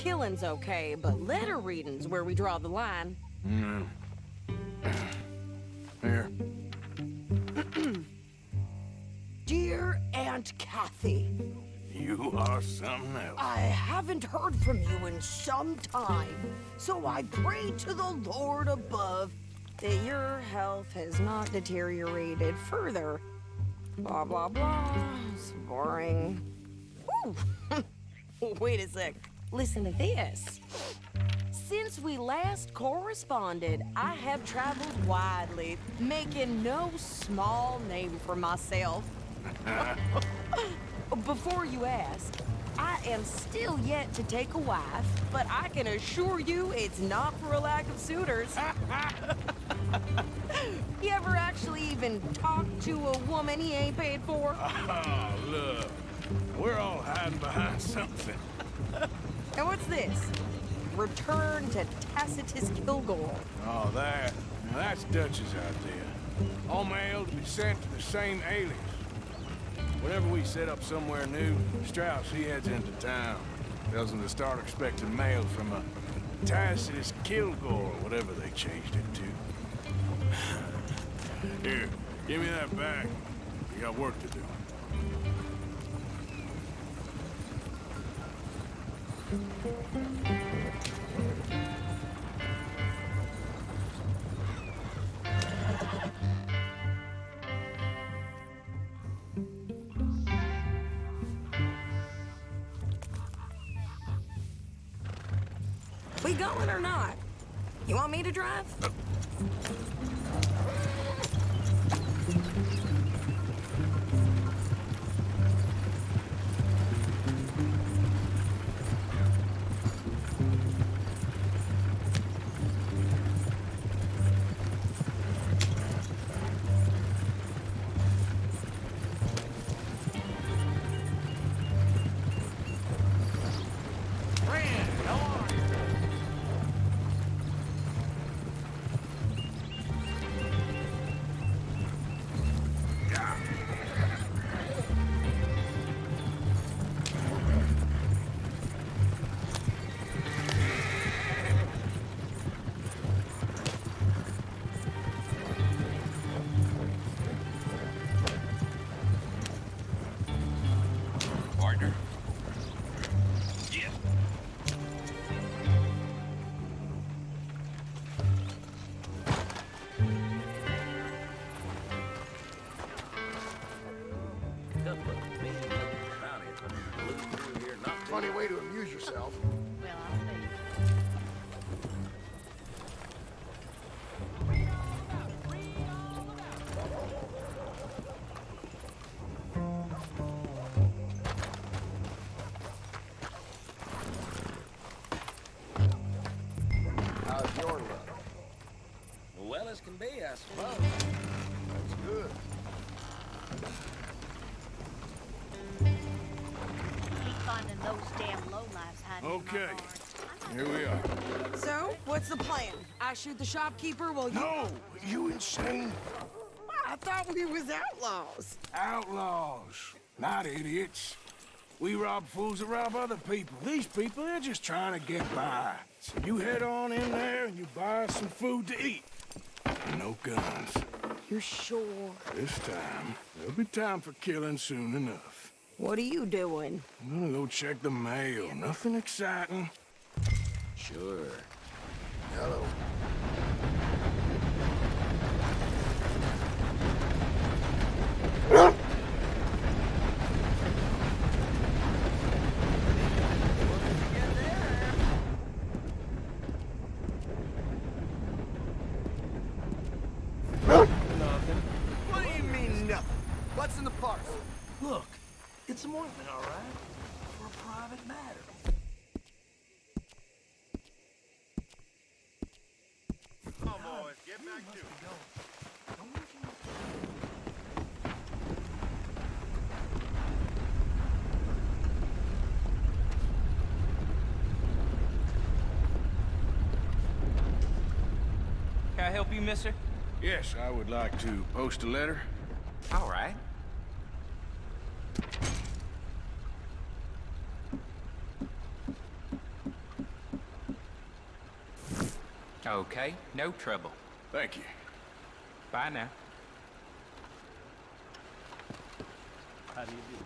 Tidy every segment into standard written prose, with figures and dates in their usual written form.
Killing's okay, but letter reading's where we draw the line. Mm. Here. Dear Aunt Kathy, You are something else. I haven't heard from you in some time, so I pray to the Lord above that your health has not deteriorated further. Blah, blah, blah. It's boring. Ooh. Wait a sec. Listen to this. Since we last corresponded, I have traveled widely, making no small name for myself. Before you ask, I am still yet to take a wife, but I can assure you it's not for a lack of suitors. You ever actually even talk to a woman he ain't paid for? Oh, look. We're all hiding behind something. And what's this? Return to Tacitus Kilgore. Oh, that. Now that's Dutch's idea. All mail to be sent to the same alias. Whenever we set up somewhere new, Strauss, he heads into town. Tells them to start expecting mail from a Tacitus Kilgore, whatever they changed it to. Here, give me that back. We got work to do. We going or not? You want me to drive? Partner? Yeah. Funny way to amuse yourself. Well, I'll be. How's your luck? Well as can be, I suppose. That's good. Keep finding those damn lowlifes hiding Okay. in my barn. Here we are. So, what's the plan? I shoot the shopkeeper while you... No! You insane? I thought we was outlaws. Outlaws, not idiots. We rob fools that rob other people. These people, they're just trying to get by. So you head on in there and you buy some food to eat. No guns. You're sure? This time, there'll be time for killing soon enough. What are you doing? I'm gonna go check the mail. Nothing exciting. Sure. Hello. Nothing. What do you mean, nothing? What's in the parcel? Look, it's some ointment, all right? For a private matter. Come on, boys, get back to it. Can I help you, mister? Yes, I would like to post a letter. All right. Okay, no trouble. Thank you. Bye now. How do you do?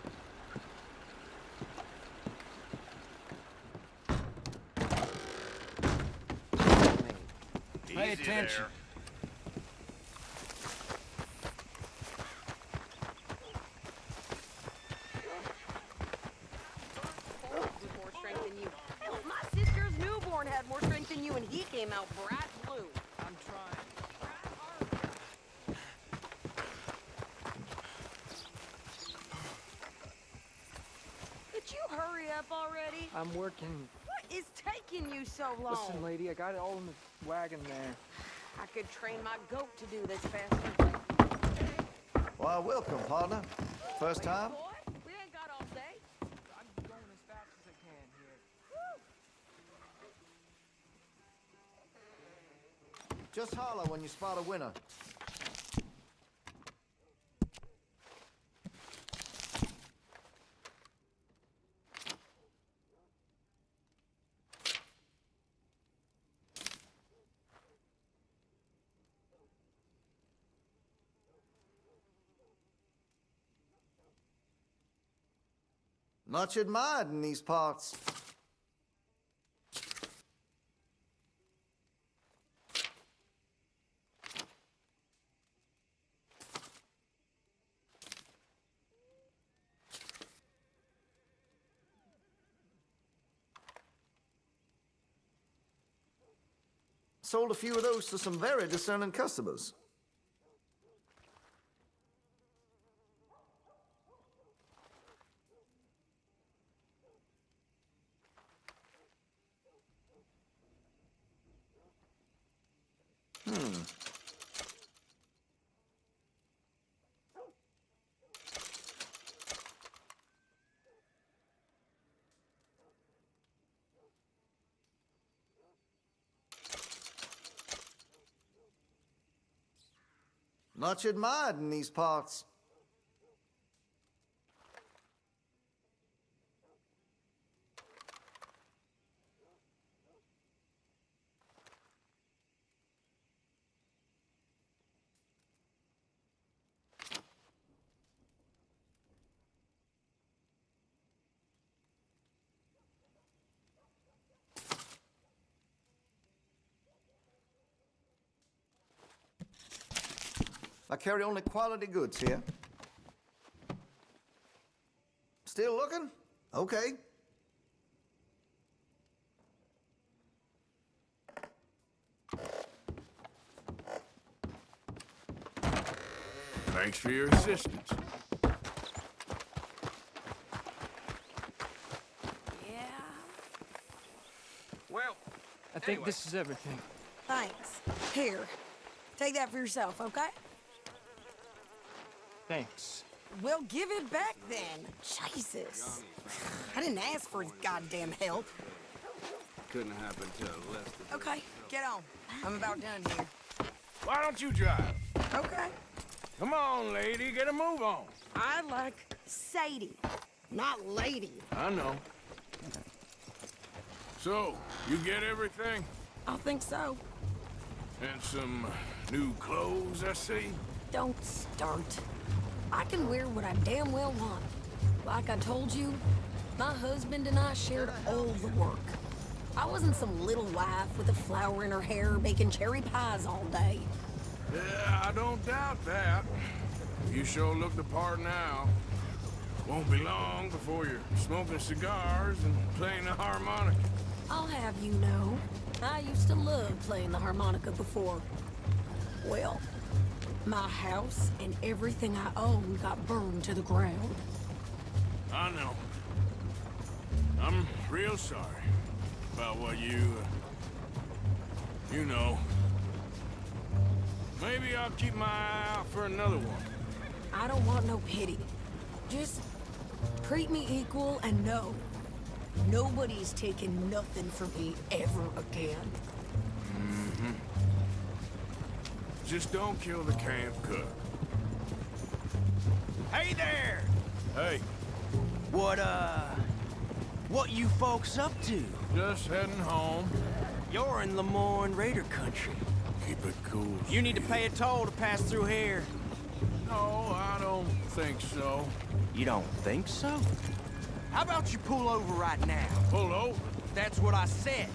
Pay Easy attention. there. With more strength than you. Hell, my sister's newborn had more strength than you, and he came out bright blue. I'm trying. Could you hurry up already? I'm working. What is taking you so long? Listen, lady, I got it all in the wagon there. I could train my goat to do this faster. Why, welcome, partner. First time? Boy, we ain't got all day. I'm going as fast as I can here. Just holler when you spot a winner. Much admired in these parts. Sold a few of those to some very discerning customers. Much admired in these parts. I carry only quality goods here. Still looking? Okay. Thanks for your assistance. Yeah. Well, I think this is everything. Thanks. Here, take that for yourself, okay? Thanks. We'll give it back then. Jesus. I didn't ask for his goddamn help. Couldn't happen to less than... Okay, get on. I'm about done here. Why don't you drive? Okay. Come on, lady, get a move on. I like Sadie, not lady. I know. So, you get everything? I think so. And some new clothes, I see? Don't start. I can wear what I damn well want. Like I told you, my husband and I shared all the work. I wasn't some little wife with a flower in her hair baking cherry pies all day. Yeah, I don't doubt that. You sure look the part now. Won't be long before you're smoking cigars and playing the harmonica. I'll have you know, I used to love playing the harmonica before. Well, my house and everything I own got burned to the ground. I know. I'm real sorry about what you know. Maybe I'll keep my eye out for another one. I don't want no pity. Just treat me equal and know nobody's taking nothing from me ever again. Just don't kill the camp cook. Hey there! Hey, What, What you folks up to? Just heading home. You're in Lemoyne Raider country. Keep it cool. You need to pay a toll to pass through here. No, I don't think so. You don't think so? How about you pull over right now? Pull over. That's what I said.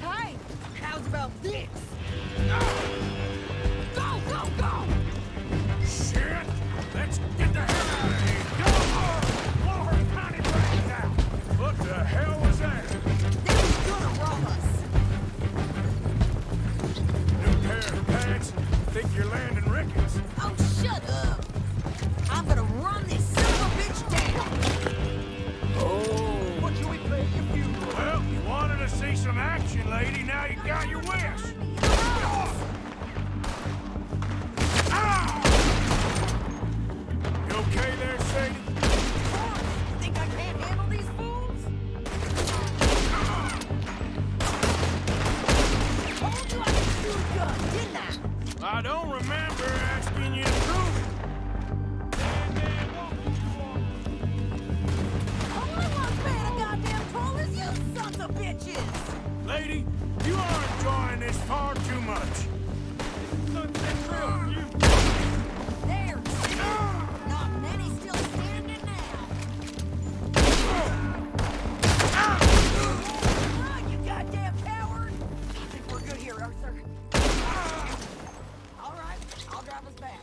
Hey, how's about this? Go, go, go! Shit! Let's get the hell out of here! Go! Lord, honey, break down! What the hell was that? They was gonna rob us. New pair of pants? Think you're landing Ricketts? Oh, shut up. I'm gonna run this son of a bitch down. Oh. What should we play at your funeral? Well, you wanted to see some action, lady. Now you got your wish. Ow! You okay there, Sadie? You think I can't handle these fools? Told you I could shoot a gun, didn't I? I don't remember asking you to prove it. All I want paying a goddamn toll is you sons of bitches! Lady, you are enjoying this far too much. There! Not many still standing now! Ah, you goddamn coward! I think we're good here, Arthur. All right, I'll drive us back.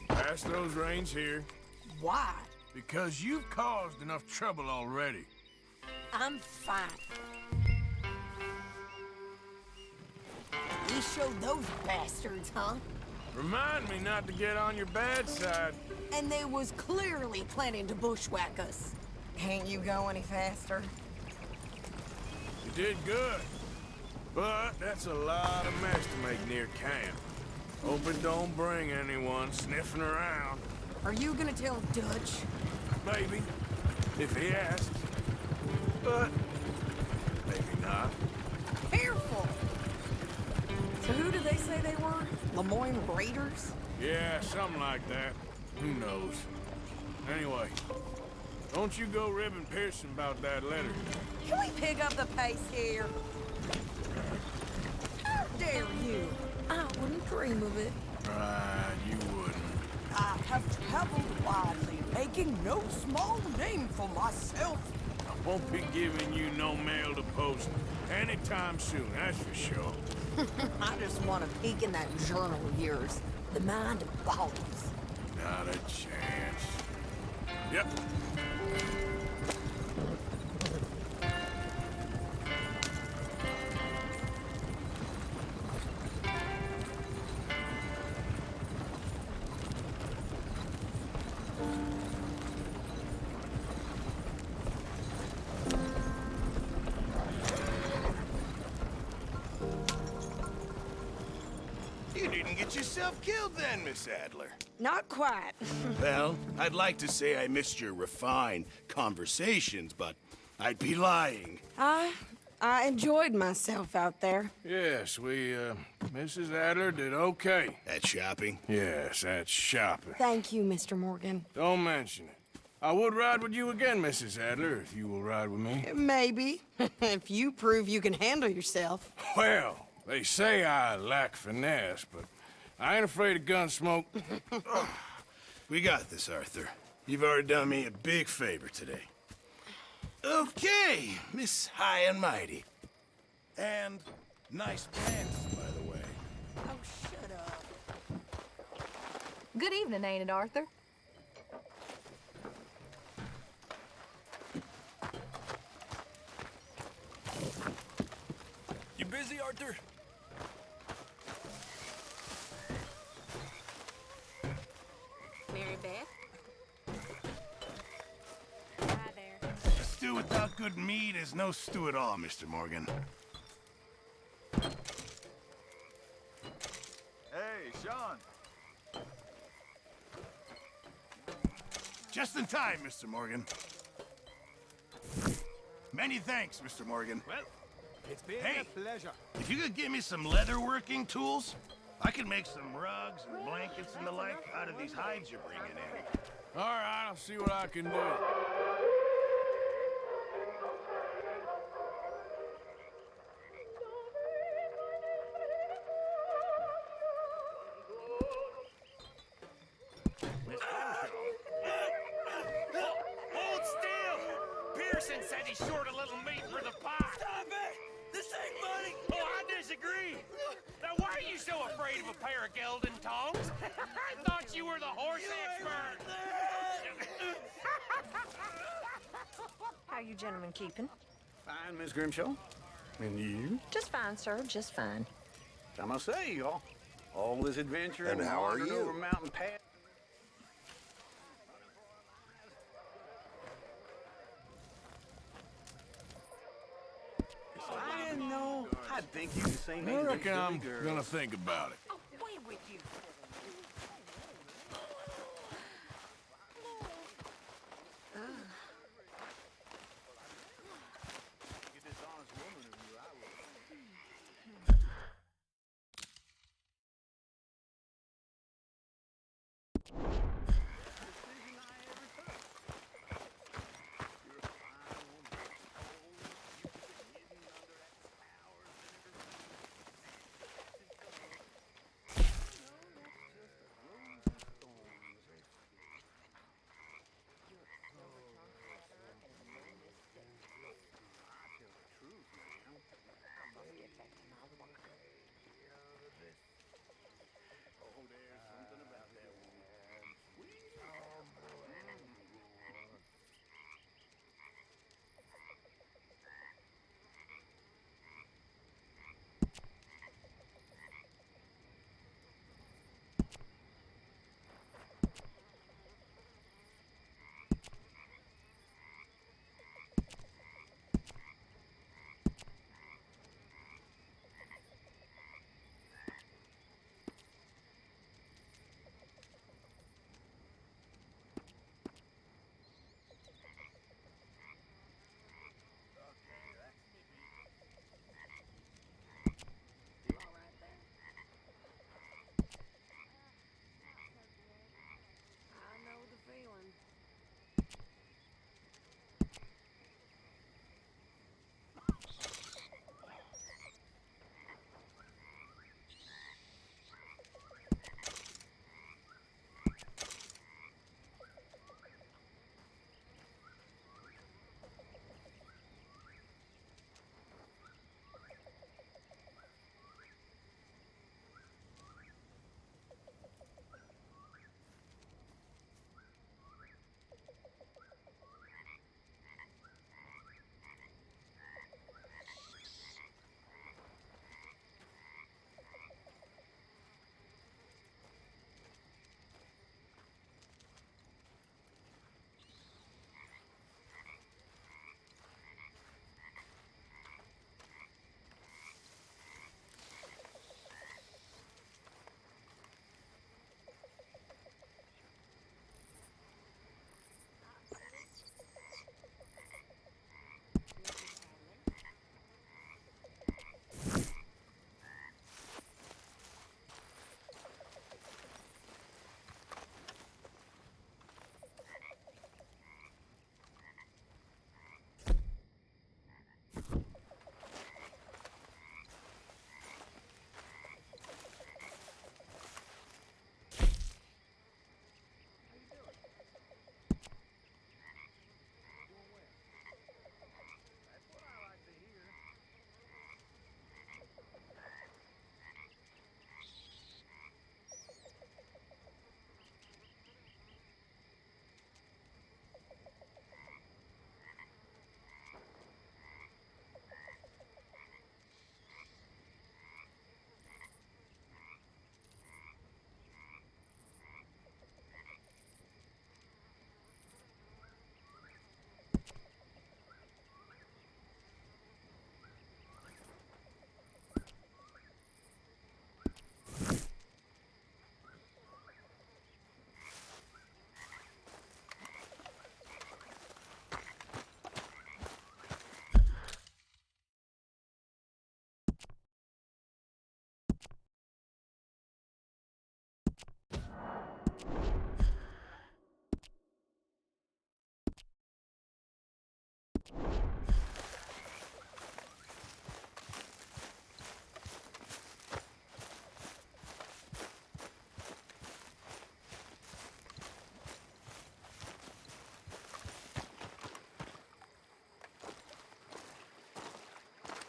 Pass those reins here. Why? Because you've caused enough trouble already. I'm fine. We showed those bastards, huh? Remind me not to get on your bad side. And they was clearly planning to bushwhack us. Can't you go any faster? You did good. But that's a lot of mess to make near camp. Hope it don't bring anyone sniffing around. Are you gonna tell Dutch? Maybe, if he asks. But maybe not. Careful! So who did they say they were? Lemoyne Raiders? Yeah, something like that. Who knows? Anyway, don't you go ribbing Pearson about that letter. Can we pick up the pace here? How dare you? I wouldn't dream of it. Right, you wouldn't. I have traveled widely, making no small name for myself. Won't be giving you no mail to post anytime soon, that's for sure. I just want to peek in that journal of yours. The mind of bottles. Not a chance. Yep. You didn't get yourself killed then, Miss Adler. Not quite. Well, I'd like to say I missed your refined conversations, but I'd be lying. I enjoyed myself out there. Yes, Mrs. Adler did okay. At shopping? Yes, that's shopping. Thank you, Mr. Morgan. Don't mention it. I would ride with you again, Mrs. Adler, if you will ride with me. Maybe. If you prove you can handle yourself. Well, they say I lack finesse, but I ain't afraid of gun smoke. We got this, Arthur. You've already done me a big favor today. Okay, Miss High and Mighty. And nice pants, by the way. Oh, shut up. Good evening, ain't it, Arthur? You busy, Arthur? Mary Beth? Hi there. A stew without good meat is no stew at all, Mr. Morgan. Hey, Sean. Just in time, Mr. Morgan. Many thanks, Mr. Morgan. Well, it's been Hey. a pleasure. If you could give me some leatherworking tools, I could make some rugs and blankets and the like out of these hides you're bringing in. All right, I'll see what I can do. Hold still! Pearson said he's short a little meat for the pie. Stop it! This ain't funny! Oh, I disagree! Now, why are you so afraid of a pair of gelding tongs? I thought you were the horse expert! How you gentlemen keeping? Fine, Miss Grimshaw. And you? Just fine, sir, just fine. I must say, y'all, all this adventure And how are wandering you? over mountain path. I didn't know. I think you the same age I as reckon these I'm silly girls. gonna think about it. Away with you.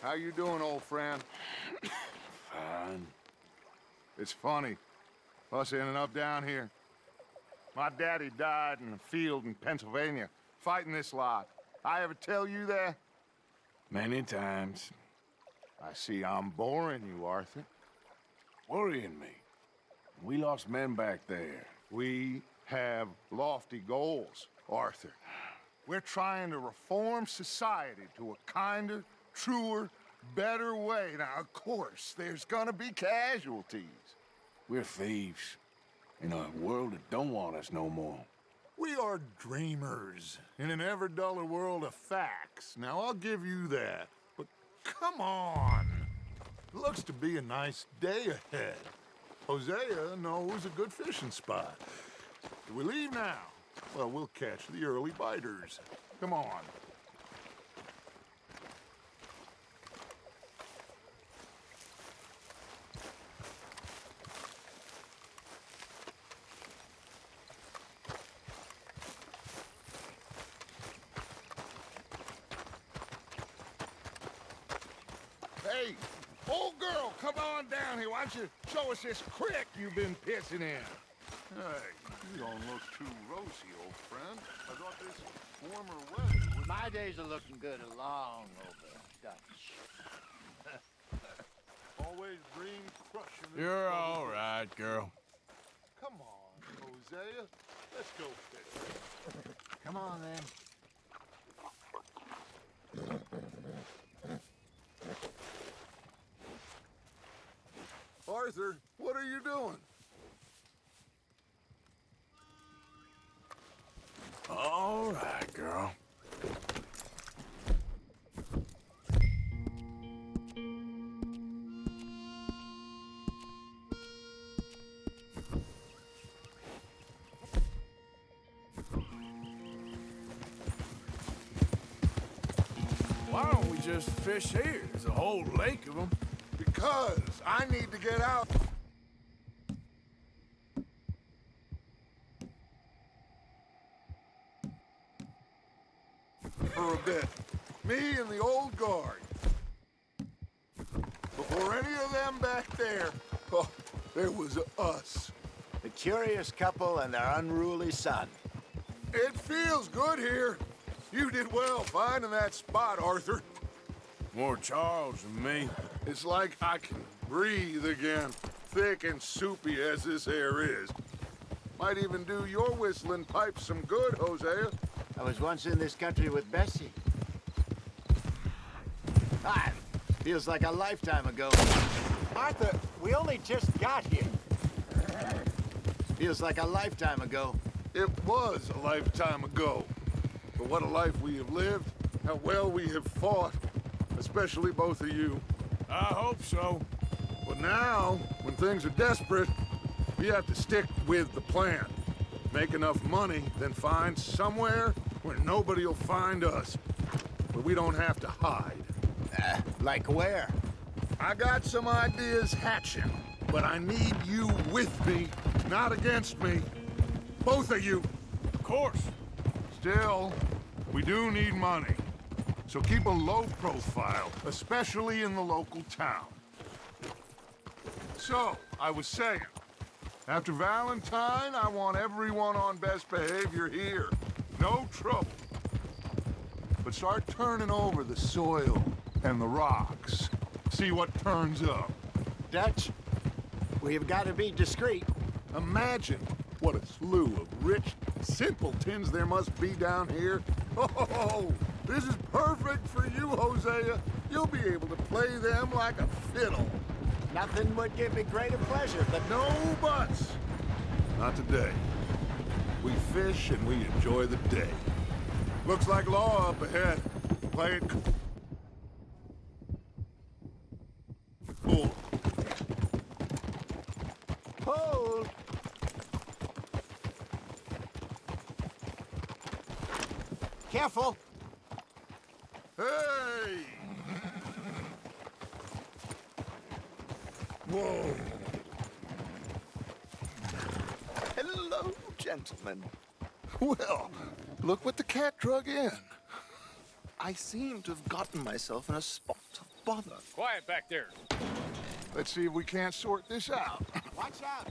How you doing, old friend? Fine. It's funny, us ending up down here. My daddy died in a field in Pennsylvania, fighting this lot. I ever tell you that? Many times. I see I'm boring you, Arthur. Worrying me. We lost men back there. We have lofty goals, Arthur. We're trying to reform society to a kinder, truer, better way. Now, of course, there's gonna be casualties. We're thieves in a world that don't want us no more. We are dreamers in an ever duller world of facts. Now, I'll give you that. But come on. Looks to be a nice day ahead. Hosea knows a good fishing spot. Do we leave now? Well, we'll catch the early biters. Come on. Hey, old girl, come on down here. Why don't you show us this creek you've been pissing in? Hey, you don't look too rosy, old friend. I thought this warmer weather would... My days are looking good along over Dutch. Always dream crushing... You're all right, girl. Come on, Hosea. Let's go fishing. Come on, then. Arthur, what are you doing? All right, girl. Why don't we just fish here? There's a whole lake of them. Because I need to get out. For a bit. Me and the old guard. Before any of them back there, oh, there was us. The curious couple and their unruly son. It feels good here. You did well finding that spot, Arthur. More Charles than me. It's like I can breathe again, thick and soupy as this air is. Might even do your whistling pipes some good, Hosea. I was once in this country with Bessie. Ah, feels like a lifetime ago. Arthur, we only just got here. Feels like a lifetime ago. It was a lifetime ago. But what a life we have lived, how well we have fought, especially both of you. I hope so. But now, when things are desperate, we have to stick with the plan. Make enough money, then find somewhere where nobody will find us. Where we don't have to hide. Like where? I got some ideas hatching, but I need you with me, not against me. Both of you. Of course. Still, we do need money. So keep a low profile, especially in the local town. So, I was saying, after Valentine, I want everyone on best behavior here. No trouble. But start turning over the soil and the rocks. See what turns up. Dutch, we've got to be discreet. Imagine what a slew of rich simpletons there must be down here. Oh, this is perfect for you, Hosea. You'll be able to play them like a fiddle. Nothing would give me greater pleasure, but... No buts. Not today. We fish and we enjoy the day. Looks like law up ahead. Play it cool. Hold! Careful! Hey! Whoa! Hello, gentlemen. Well, look what the cat drug in. I seem to have gotten myself in a spot. bother. Quiet back there. Let's see if we can't sort this out. Watch out.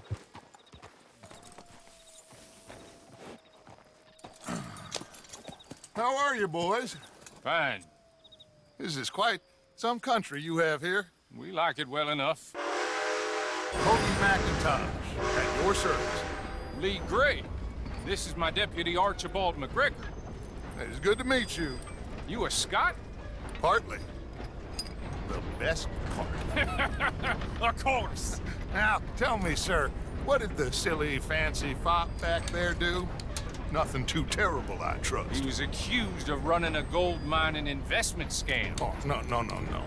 How are you, boys? Fine. This is quite some country you have here. We like it well enough. Cody McIntosh, at your service. Lee Gray. This is my deputy Archibald McGregor. It's good to meet you. You a Scot? Partly. The best part. Of course. Now, tell me, sir, what did the silly, fancy fop back there do? Nothing too terrible, I trust. He was accused of running a gold mining investment scam. Oh, no.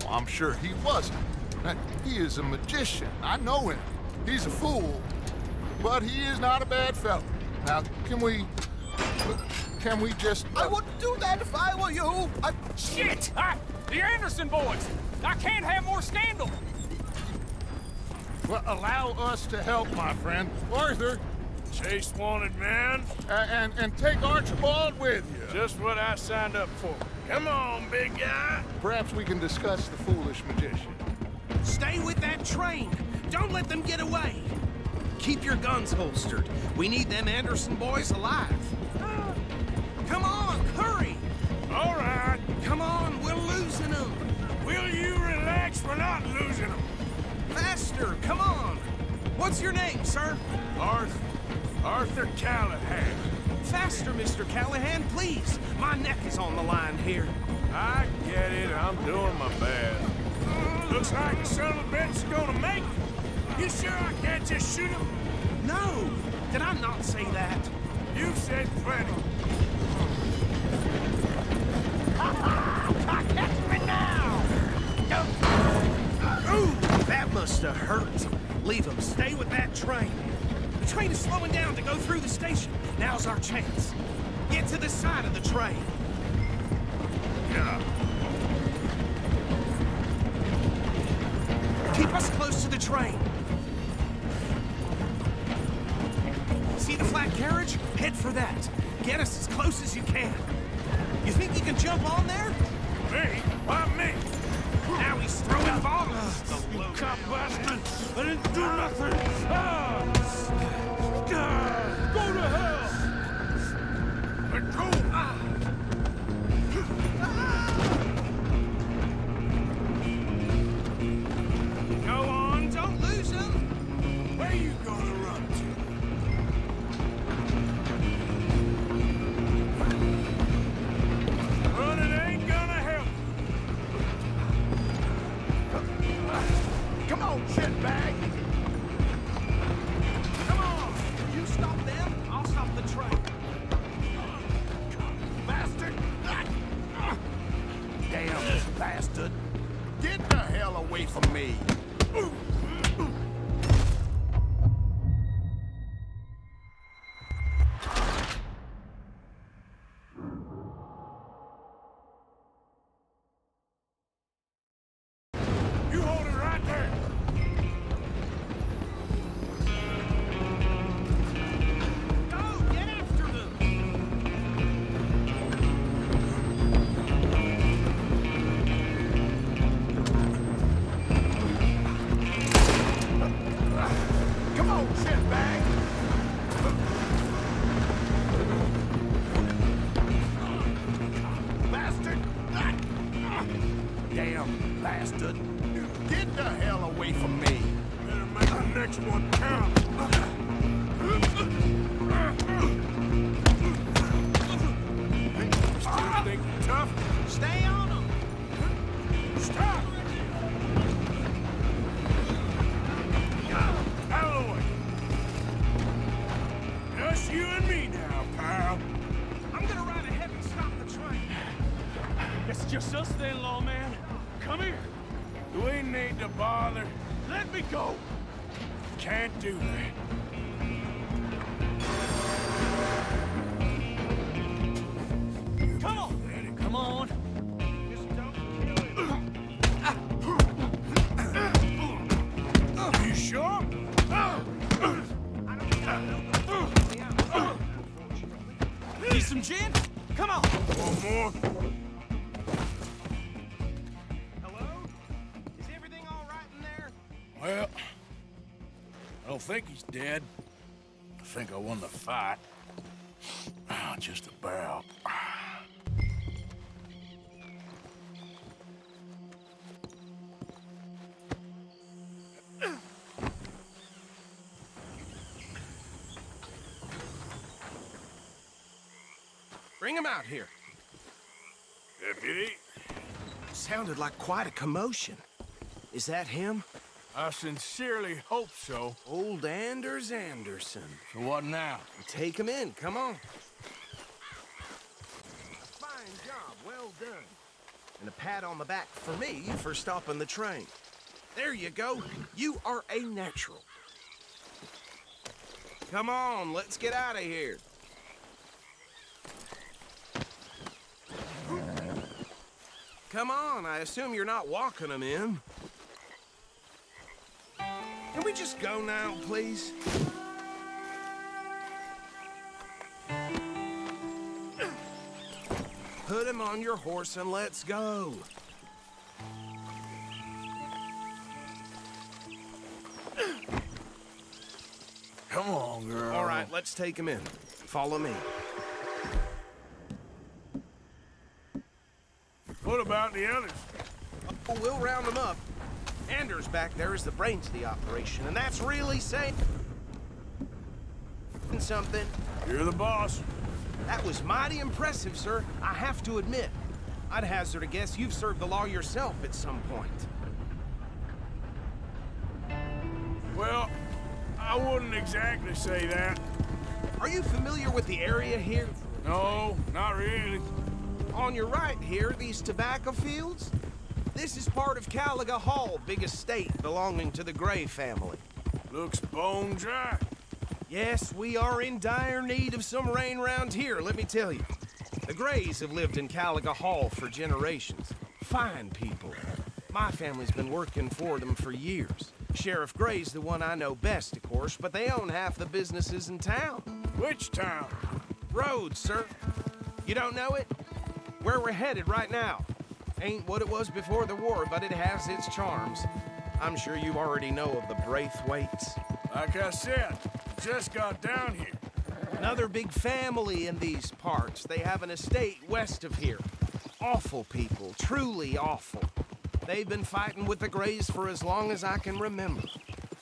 I'm sure he wasn't. He is a magician. I know him. He's a fool, but he is not a bad fellow. Now, can we just... I wouldn't do that if I were you. Shit! The Anderson boys! I can't have more scandal! Well, allow us to help, my friend. Arthur. Chase wanted man. And take Archibald with you. Just what I signed up for. Come on, big guy. Perhaps we can discuss the foolish magician. Stay with that train. Don't let them get away. Keep your guns holstered. We need them Anderson boys alive. Come on, hurry. All right. Come on, we're losing them. Will you relax? We're not losing them. Faster, come on. What's your name, sir? Arthur Callahan. Faster, Mr. Callahan, please. My neck is on the line here. I get it. I'm doing my best. Looks like the son of a bitch is gonna make it. You sure I can't just shoot him? No. Did I not say that? You've said plenty. Catch me now! Ooh, that must have hurt. Leave him. Stay with that train. The train is slowing down to go through the station. Now's our chance. Get to the side of the train. Yeah. Keep us close to the train. See the flat carriage? Head for that. Get us as close as you can. You think you can jump on there? Me? Why me? Now he's throwing bottles. You cop bastard! I didn't do nothing! Go to hell! Let go! Go on, don't lose him. Where you gonna run to? Running ain't gonna help. Come on, shitbag. Come on. You stop them, I'll stop the train. Bastard. Damn this bastard. Get the hell away from me. You hold it right there! Go, get after them. Come on, shitbag. Bastard. Damn bastard. Get the hell away from me. Better make the next one count. Still think you're tough? Stay on them. Stop! Out of the way. Just you and me now, pal. I'm gonna ride ahead and stop the train. It's just us then, lawman. Come here. Do we need to bother? Let me go. Can't do that. Come on, Eddie, come on. Just don't kill him. You sure? Need some gin? Come on. One more. Hello? don't think he's dead. I think I won the fight. Just about. Bring him out here. Deputy? Sounded like quite a commotion. Is that him? I sincerely hope so. Old Anders Anderson. So what now? Take him in, come on. Fine job, well done. And a pat on the back for me for stopping the train. There you go. You are a natural. Come on, let's get out of here. Come on, I assume you're not walking them in. Can we just go now, please? Put him on your horse and let's go. Come on, girl. All right, let's take him in. Follow me. What about the others? Oh, we'll round them up. Anders back there is the brains of the operation, and that's really saying something. You're the boss. That was mighty impressive, sir. I have to admit. I'd hazard a guess you've served the law yourself at some point. Well, I wouldn't exactly say that. Are you familiar with the area here? No, not really. On your right here, these tobacco fields? This is part of Caliga Hall, big estate belonging to the Gray family. Looks bone dry. Yes, we are in dire need of some rain round here, let me tell you. The Grays have lived in Caliga Hall for generations. Fine people. My family's been working for them for years. Sheriff Gray's the one I know best, of course, but they own half the businesses in town. Which town? Rhodes, sir. You don't know it? Where we're headed right now. Ain't what it was before the war, but it has its charms. I'm sure you already know of the Braithwaites. Like I said, just got down here. Another big family in these parts. They have an estate west of here. Awful people, truly awful. They've been fighting with the Grays for as long as I can remember.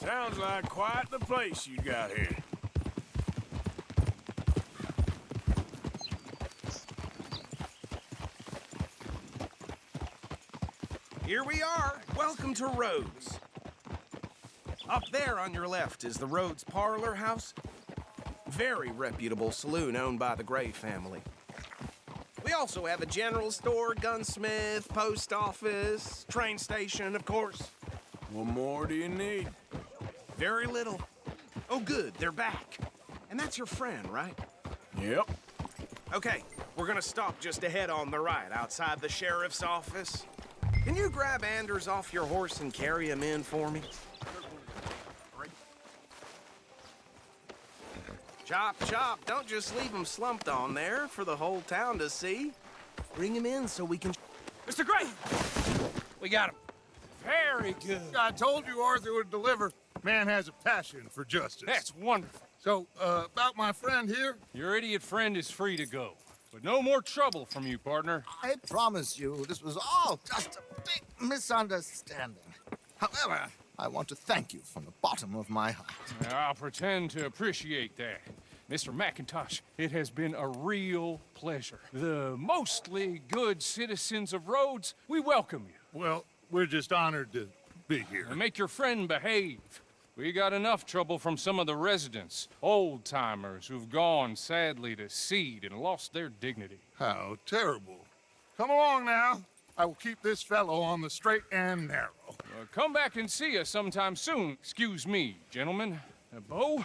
Sounds like quite the place you got here. Here we are. Welcome to Rhodes. Up there on your left is the Rhodes Parlor House. Very reputable saloon owned by the Gray family. We also have a general store, gunsmith, post office, train station, of course. What more do you need? Very little. Oh, good, they're back. And that's your friend, right? Yep. Okay, we're gonna stop just ahead on the right, outside the sheriff's office. Can you grab Anders off your horse and carry him in for me? Chop, chop, don't just leave him slumped on there for the whole town to see. Bring him in so we can... Mr. Gray! We got him. Very good. I told you Arthur would deliver. Man has a passion for justice. That's wonderful. So, about my friend here? Your idiot friend is free to go. But no more trouble from you, partner. I promise you, this was all just a big misunderstanding. However, I want to thank you from the bottom of my heart. I'll pretend to appreciate that. Mr. McIntosh, it has been a real pleasure. The mostly good citizens of Rhodes, we welcome you. Well, we're just honored to be here. And make your friend behave. We got enough trouble from some of the residents, old-timers who've gone, sadly, to seed and lost their dignity. How terrible. Come along now. I will keep this fellow on the straight and narrow. Come back and see us sometime soon. Excuse me, gentlemen. Bo,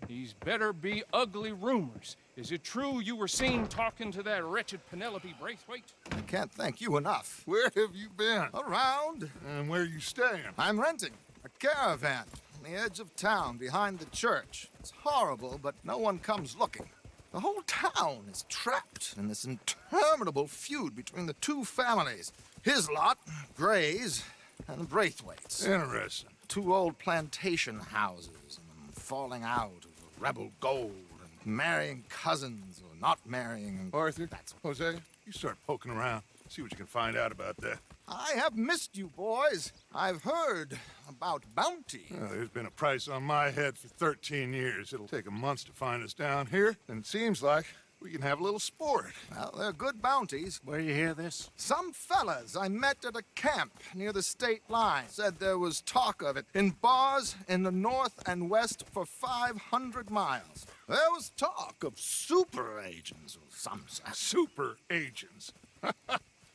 these better be ugly rumors. Is it true you were seen talking to that wretched Penelope Braithwaite? I can't thank you enough. Where have you been? Around. And where you staying? I'm renting a caravan on the edge of town behind the church. It's horrible, but no one comes looking. The whole town is trapped in this interminable feud between the two families. His lot, Gray's, and Braithwaite's. Interesting. 2 old plantation houses in the falling out over rebel gold and marrying cousins or not marrying. Arthur, Hosea, you start poking around. See what you can find out about that. I have missed you, boys. I've heard about bounty. There's been a price on my head for 13 years. It'll take a month to find us down here, and it seems like we can have a little sport. Well, they're good bounties. Where you hear this? Some fellas I met at a camp near the state line said there was talk of it in bars in the north and west for 500 miles. There was talk of super agents or some such. Super agents.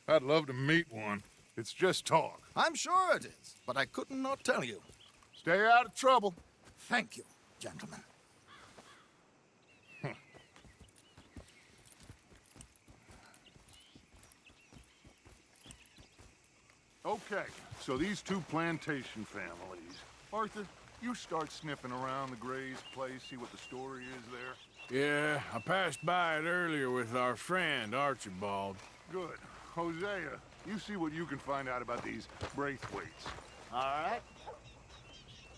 I'd love to meet one. It's just talk. I'm sure it is, but I couldn't not tell you. Stay out of trouble. Thank you, gentlemen. Okay, so these two plantation families. Arthur, you start sniffing around the Gray's place, see what the story is there. Yeah, I passed by it earlier with our friend, Archibald. Good. Hosea, you see what you can find out about these Braithwaites. All right.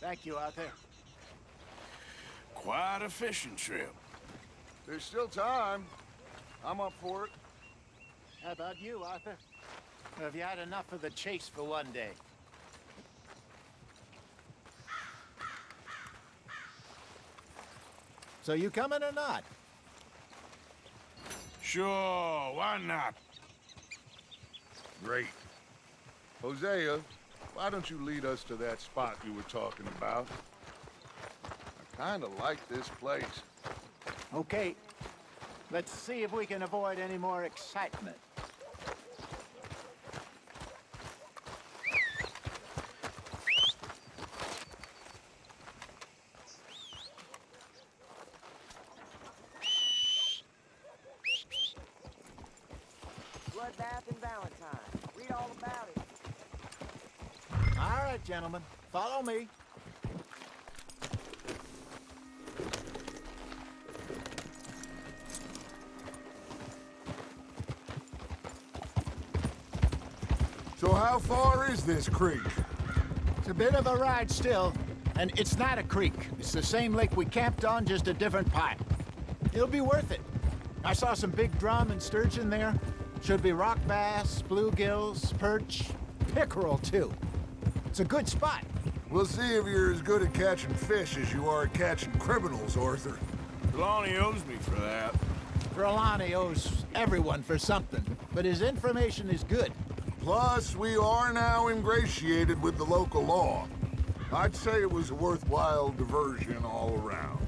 Thank you, Arthur. Quite a fishing trip. There's still time. I'm up for it. How about you, Arthur? Have you had enough of the chase for one day? So you coming or not? Sure, why not? Great. Hosea, why don't you lead us to that spot you were talking about? I kind of like this place. Okay. Let's see if we can avoid any more excitement. Bloodbath in Valentine. Read all about it. All right, gentlemen. Follow me. So how far is this creek? It's a bit of a ride still, and it's not a creek. It's the same lake we camped on, just a different pipe. It'll be worth it. I saw some big drum and sturgeon there. Should be rock bass, bluegills, perch, pickerel too. It's a good spot. We'll see if you're as good at catching fish as you are at catching criminals, Arthur. Trelawney owes me for that. Trelawney owes everyone for something, but his information is good. Plus, we are now ingratiated with the local law. I'd say it was a worthwhile diversion all around.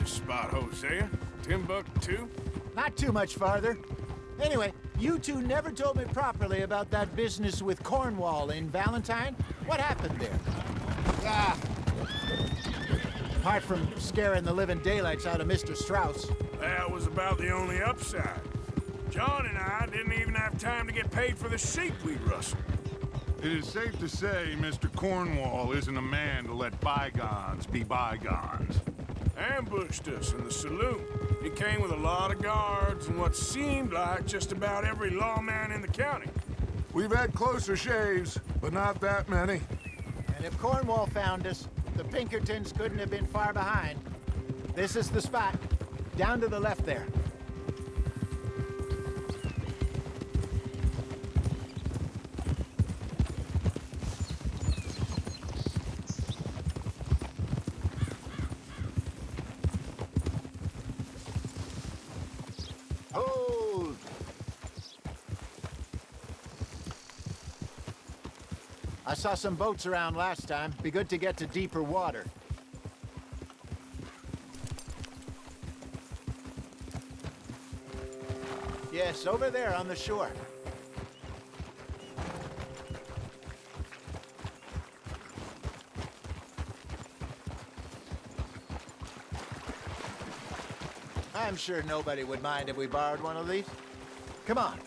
Spot, Hosea? Timbuktu? Not too much farther. Anyway, you two never told me properly about that business with Cornwall in Valentine. What happened there? Apart from scaring the living daylights out of Mr. Strauss. That was about the only upside. John and I didn't even have time to get paid for the sheep we rustled. It is safe to say Mr. Cornwall isn't a man to let bygones be bygones. Ambushed us in the saloon. He came with a lot of guards and what seemed like just about every lawman in the county. We've had closer shaves, but not that many. And if Cornwall found us, the Pinkertons couldn't have been far behind. This is the spot. Down to the left there. Hold! I saw some boats around last time. Be good to get to deeper water. Yes, over there on the shore. I'm sure nobody would mind if we borrowed one of these. Come on.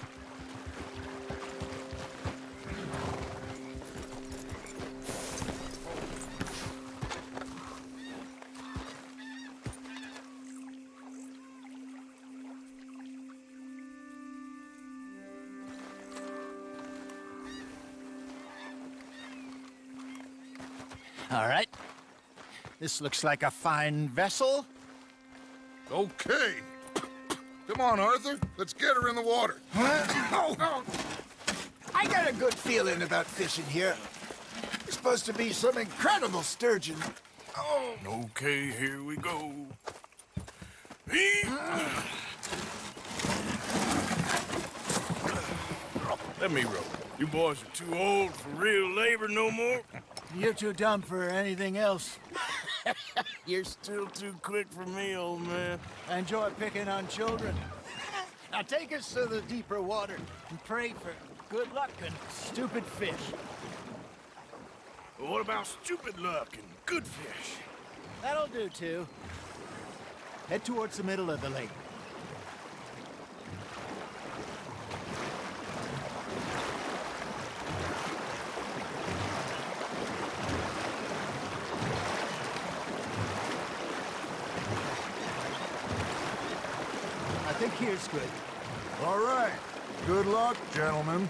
All right. This looks like a fine vessel. Okay. Come on, Arthur. Let's get her in the water. Oh. I got a good feeling about fishing here. It's supposed to be some incredible sturgeon. Oh. Okay, here we go. Let me row. You boys are too old for real labor no more. You're too dumb for anything else. You're still too quick for me, old man. I enjoy picking on children. Now take us to the deeper water and pray for good luck and stupid fish. Well, what about stupid luck and good fish? That'll do, too. Head towards the middle of the lake. I think here's good. All right. Good luck, gentlemen.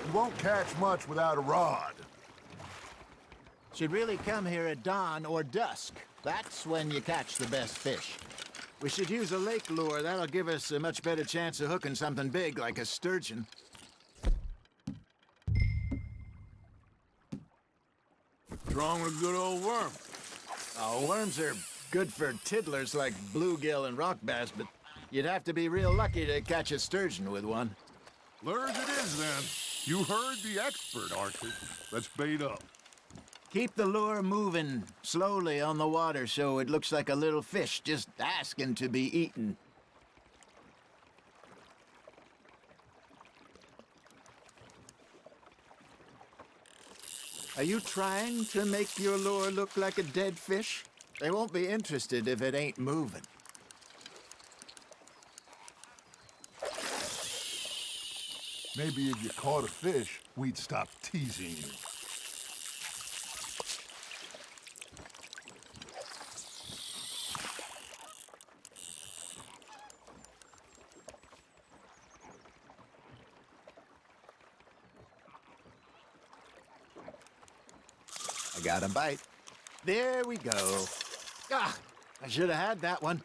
You won't catch much without a rod. Should really come here at dawn or dusk. That's when you catch the best fish. We should use a lake lure. That'll give us a much better chance of hooking something big like a sturgeon. What's wrong with a good old worm? Oh, worms are good for tiddlers like bluegill and rock bass, but you'd have to be real lucky to catch a sturgeon with one. Lures it is, then. You heard the expert, Arthur. Let's bait up. Keep the lure moving slowly on the water so it looks like a little fish just asking to be eaten. Are you trying to make your lure look like a dead fish? They won't be interested if it ain't moving. Maybe if you caught a fish, we'd stop teasing you. I got a bite. There we go. Ah, I should have had that one.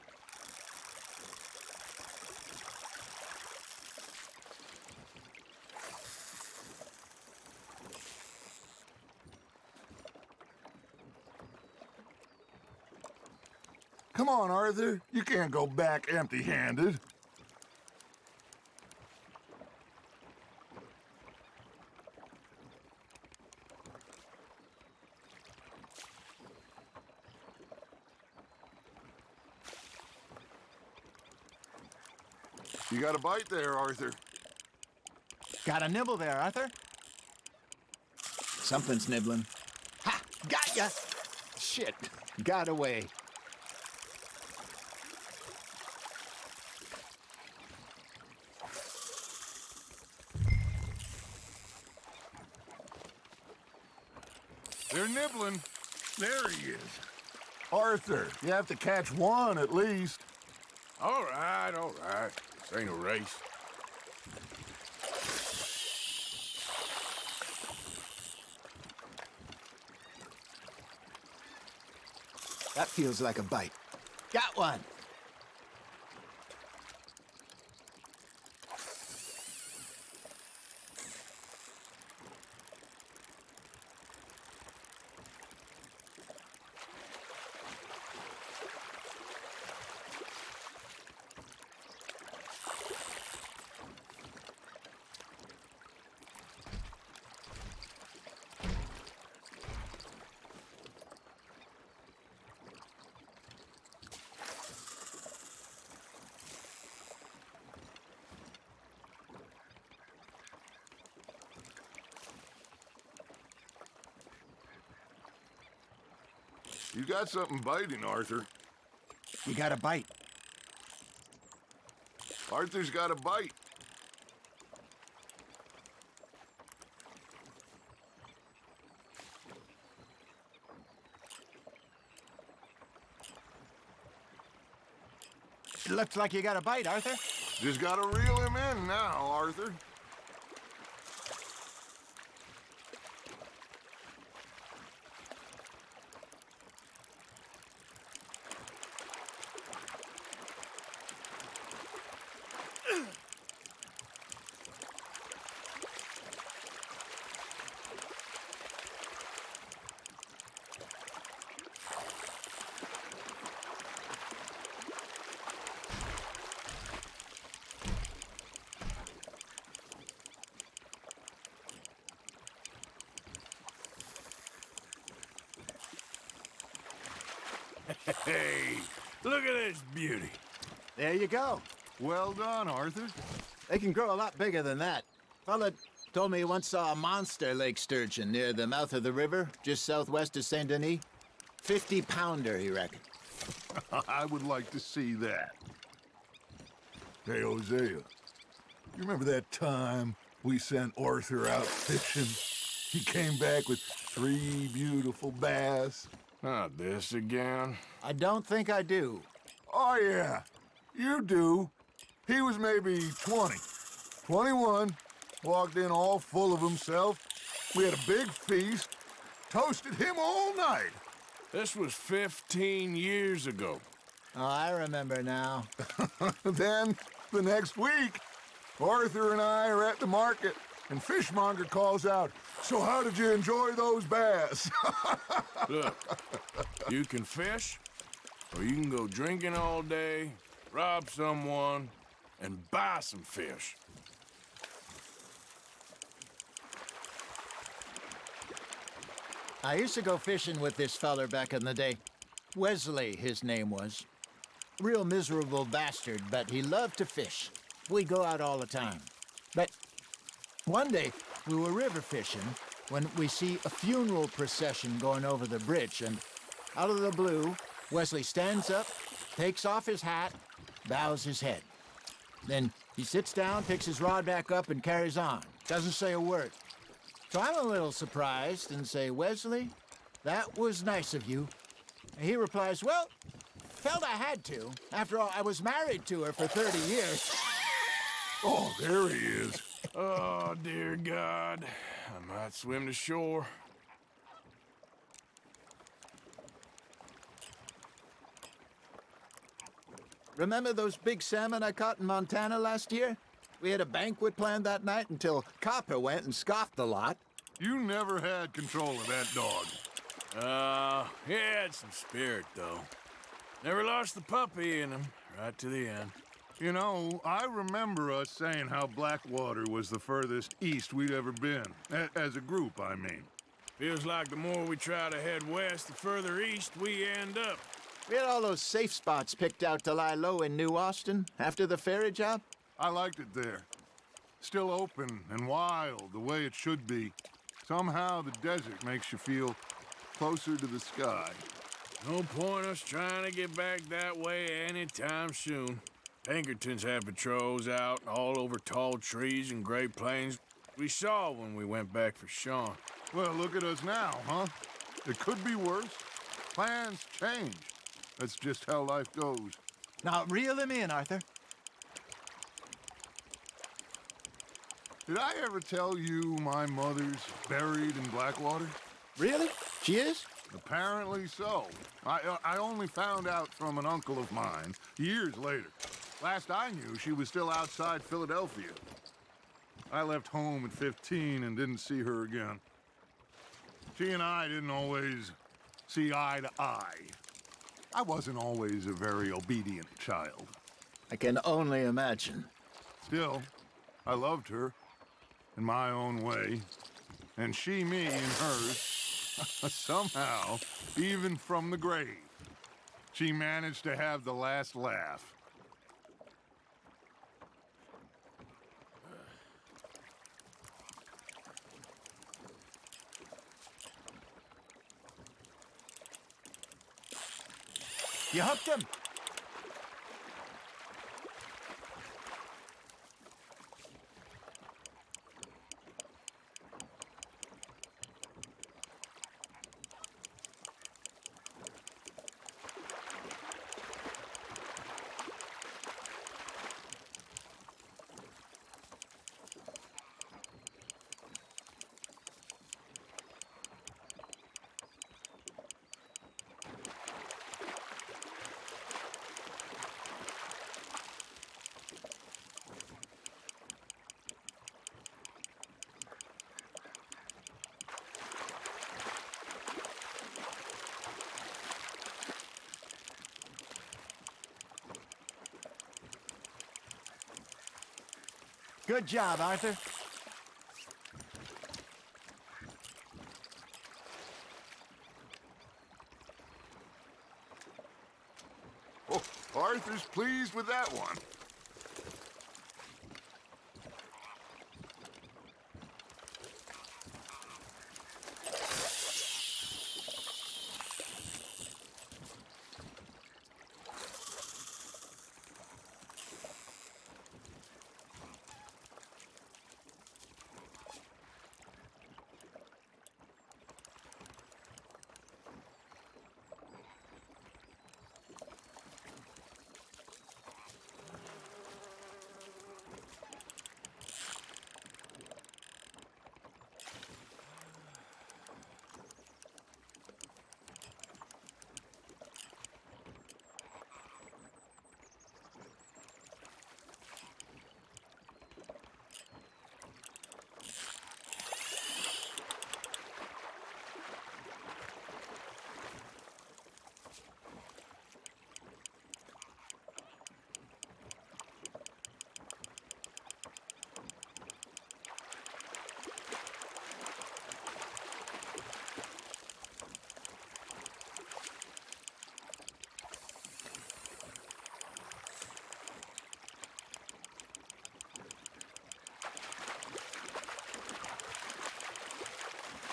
Come on, Arthur. You can't go back empty-handed. You got a bite there, Arthur. Got a nibble there, Arthur? Something's nibbling. Ha! Got ya! Shit, got away. They're nibbling. There he is. Arthur, you have to catch one at least. All right, all right. This ain't a race. That feels like a bite. Got one. You got something biting, Arthur. You got a bite. Arthur's got a bite. Looks like you got a bite, Arthur. Just gotta reel him in now, Arthur. Hey, look at this beauty. There you go. Well done, Arthur. They can grow a lot bigger than that. Fella told me he once saw a monster lake sturgeon near the mouth of the river, just southwest of Saint Denis. 50-pounder, he reckoned. I would like to see that. Hey, Hosea, you remember that time we sent Arthur out fishing? He came back with 3 beautiful bass. Not this again. I don't think I do. Oh, yeah, you do. He was maybe 20, 21, walked in all full of himself. We had a big feast, toasted him all night. This was 15 years ago. Oh, I remember now. Then, the next week, Arthur and I are at the market, and Fishmonger calls out, "So how did you enjoy those bass?" Look, you can fish, or you can go drinking all day, rob someone, and buy some fish. I used to go fishing with this feller back in the day. Wesley, his name was. Real miserable bastard, but he loved to fish. We'd go out all the time. But one day, we were river fishing when we see a funeral procession going over the bridge, and out of the blue, Wesley stands up, takes off his hat, bows his head. Then he sits down, picks his rod back up, and carries on. Doesn't say a word. So I'm a little surprised and say, "Wesley, that was nice of you." And he replies, "Well, felt I had to. After all, I was married to her for 30 years. Oh, there he is. Oh, dear God. I might swim to shore. Remember those big salmon I caught in Montana last year? We had a banquet planned that night until Copper went and scoffed the lot. You never had control of that dog. He had some spirit, though. Never lost the puppy in him, right to the end. You know, I remember us saying how Blackwater was the furthest east we'd ever been. As a group, I mean. Feels like the more we try to head west, the further east we end up. We had all those safe spots picked out to lie low in New Austin after the ferry job. I liked it there. Still open and wild, the way it should be. Somehow the desert makes you feel closer to the sky. No point us trying to get back that way anytime soon. Pinkertons had patrols out all over tall trees and Great Plains. We saw when we went back for Sean. Well, look at us now, huh? It could be worse. Plans change. That's just how life goes. Now, reel him in, Arthur. Did I ever tell you my mother's buried in Blackwater? Really? She is? Apparently so. I only found out from an uncle of mine years later. Last I knew, she was still outside Philadelphia. I left home at 15 and didn't see her again. She and I didn't always see eye to eye. I wasn't always a very obedient child. I can only imagine. Still, I loved her in my own way, and she me in hers. Somehow, even from the grave, she managed to have the last laugh. You hooked him. Good job, Arthur. Oh, Arthur's pleased with that one.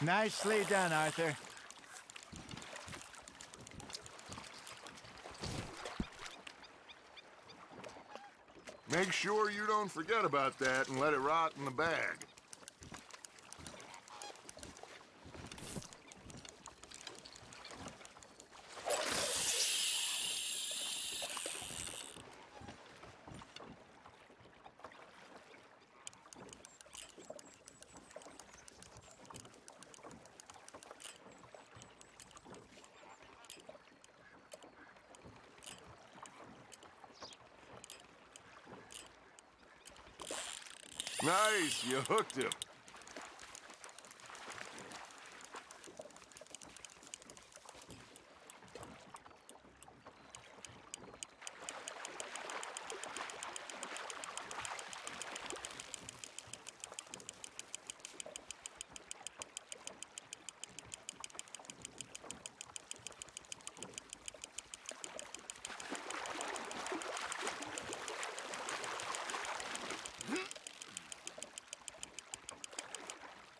Nicely done, Arthur. Make sure you don't forget about that and let it rot in the bag. Nice, you hooked him.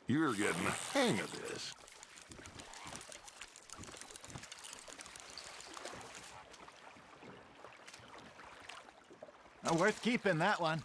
You're getting the hang of this. Worth keeping, that one.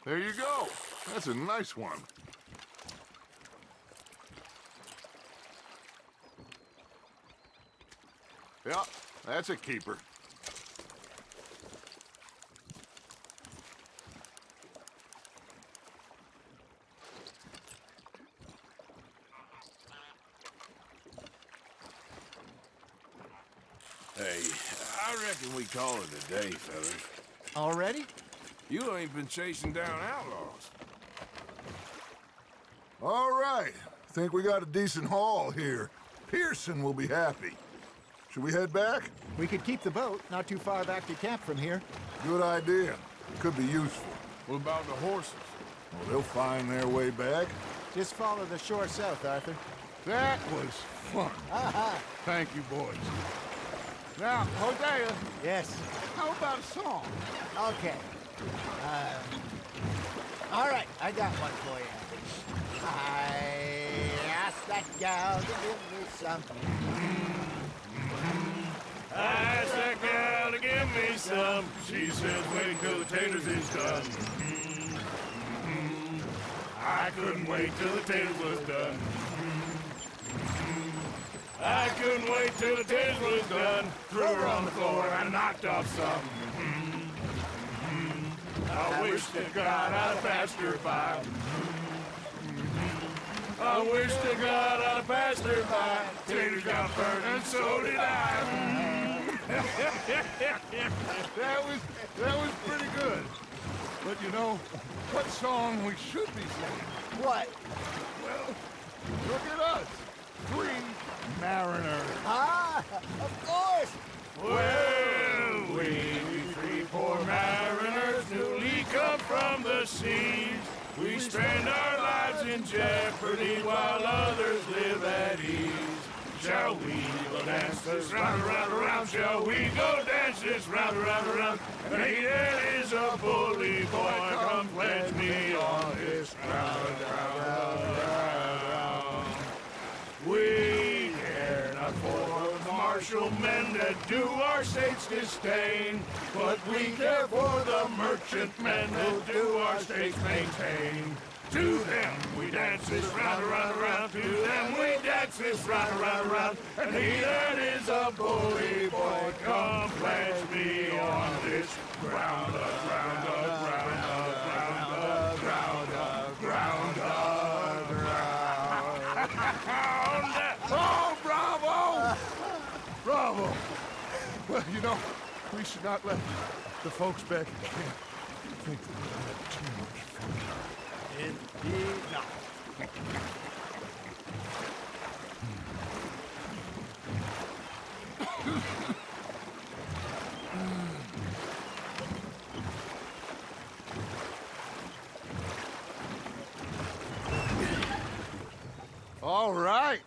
There you go. That's a nice one. Yeah, that's a keeper. Hey, I reckon we call it a day, fellas. Already? You ain't been chasing down outlaws. All right. Think we got a decent haul here. Pearson will be happy. Should we head back? We could keep the boat not too far back to camp from here. Good idea. Could be useful. What about the horses? Well, they'll find their way back. Just follow the shore south, Arthur. That was fun. Thank you, boys. Now, Hosea. Yes. How about a song? Okay. All right, I got one for you. I asked that gal to give me something. I asked that gal to give me some. She says, wait till the taters is done. I couldn't wait till the taters was done. I couldn't wait till the taters was done. Threw her on the floor and knocked off some. I wish to God I'd passed her by. I wish to God I'd passed her by. Taters got burned and so did I. That was pretty good. But you know, what song we should be singing? What? Well, look at us. 3 mariners. Ah, of course. Well, we 3 poor mariners newly come from the seas. We spend our lives in jeopardy while others live at ease. Shall we go dance this round, around, around? Shall we go dance this round, around, around? And he that is a bully boy, come pledge me on this round, round, round. We care not for the martial men that do our state's disdain, but we care for the merchant men that do our state's maintain. To them we dance this round, around, around. To them we dance this round, around, around. And he that is a bully boy, come pledge me on this ground, ground, ground, ground, ground, ground, ground. Oh, bravo! Bravo! Well, you know, we should not let the folks back at camp think that we had too much fun. Indeed not. All right.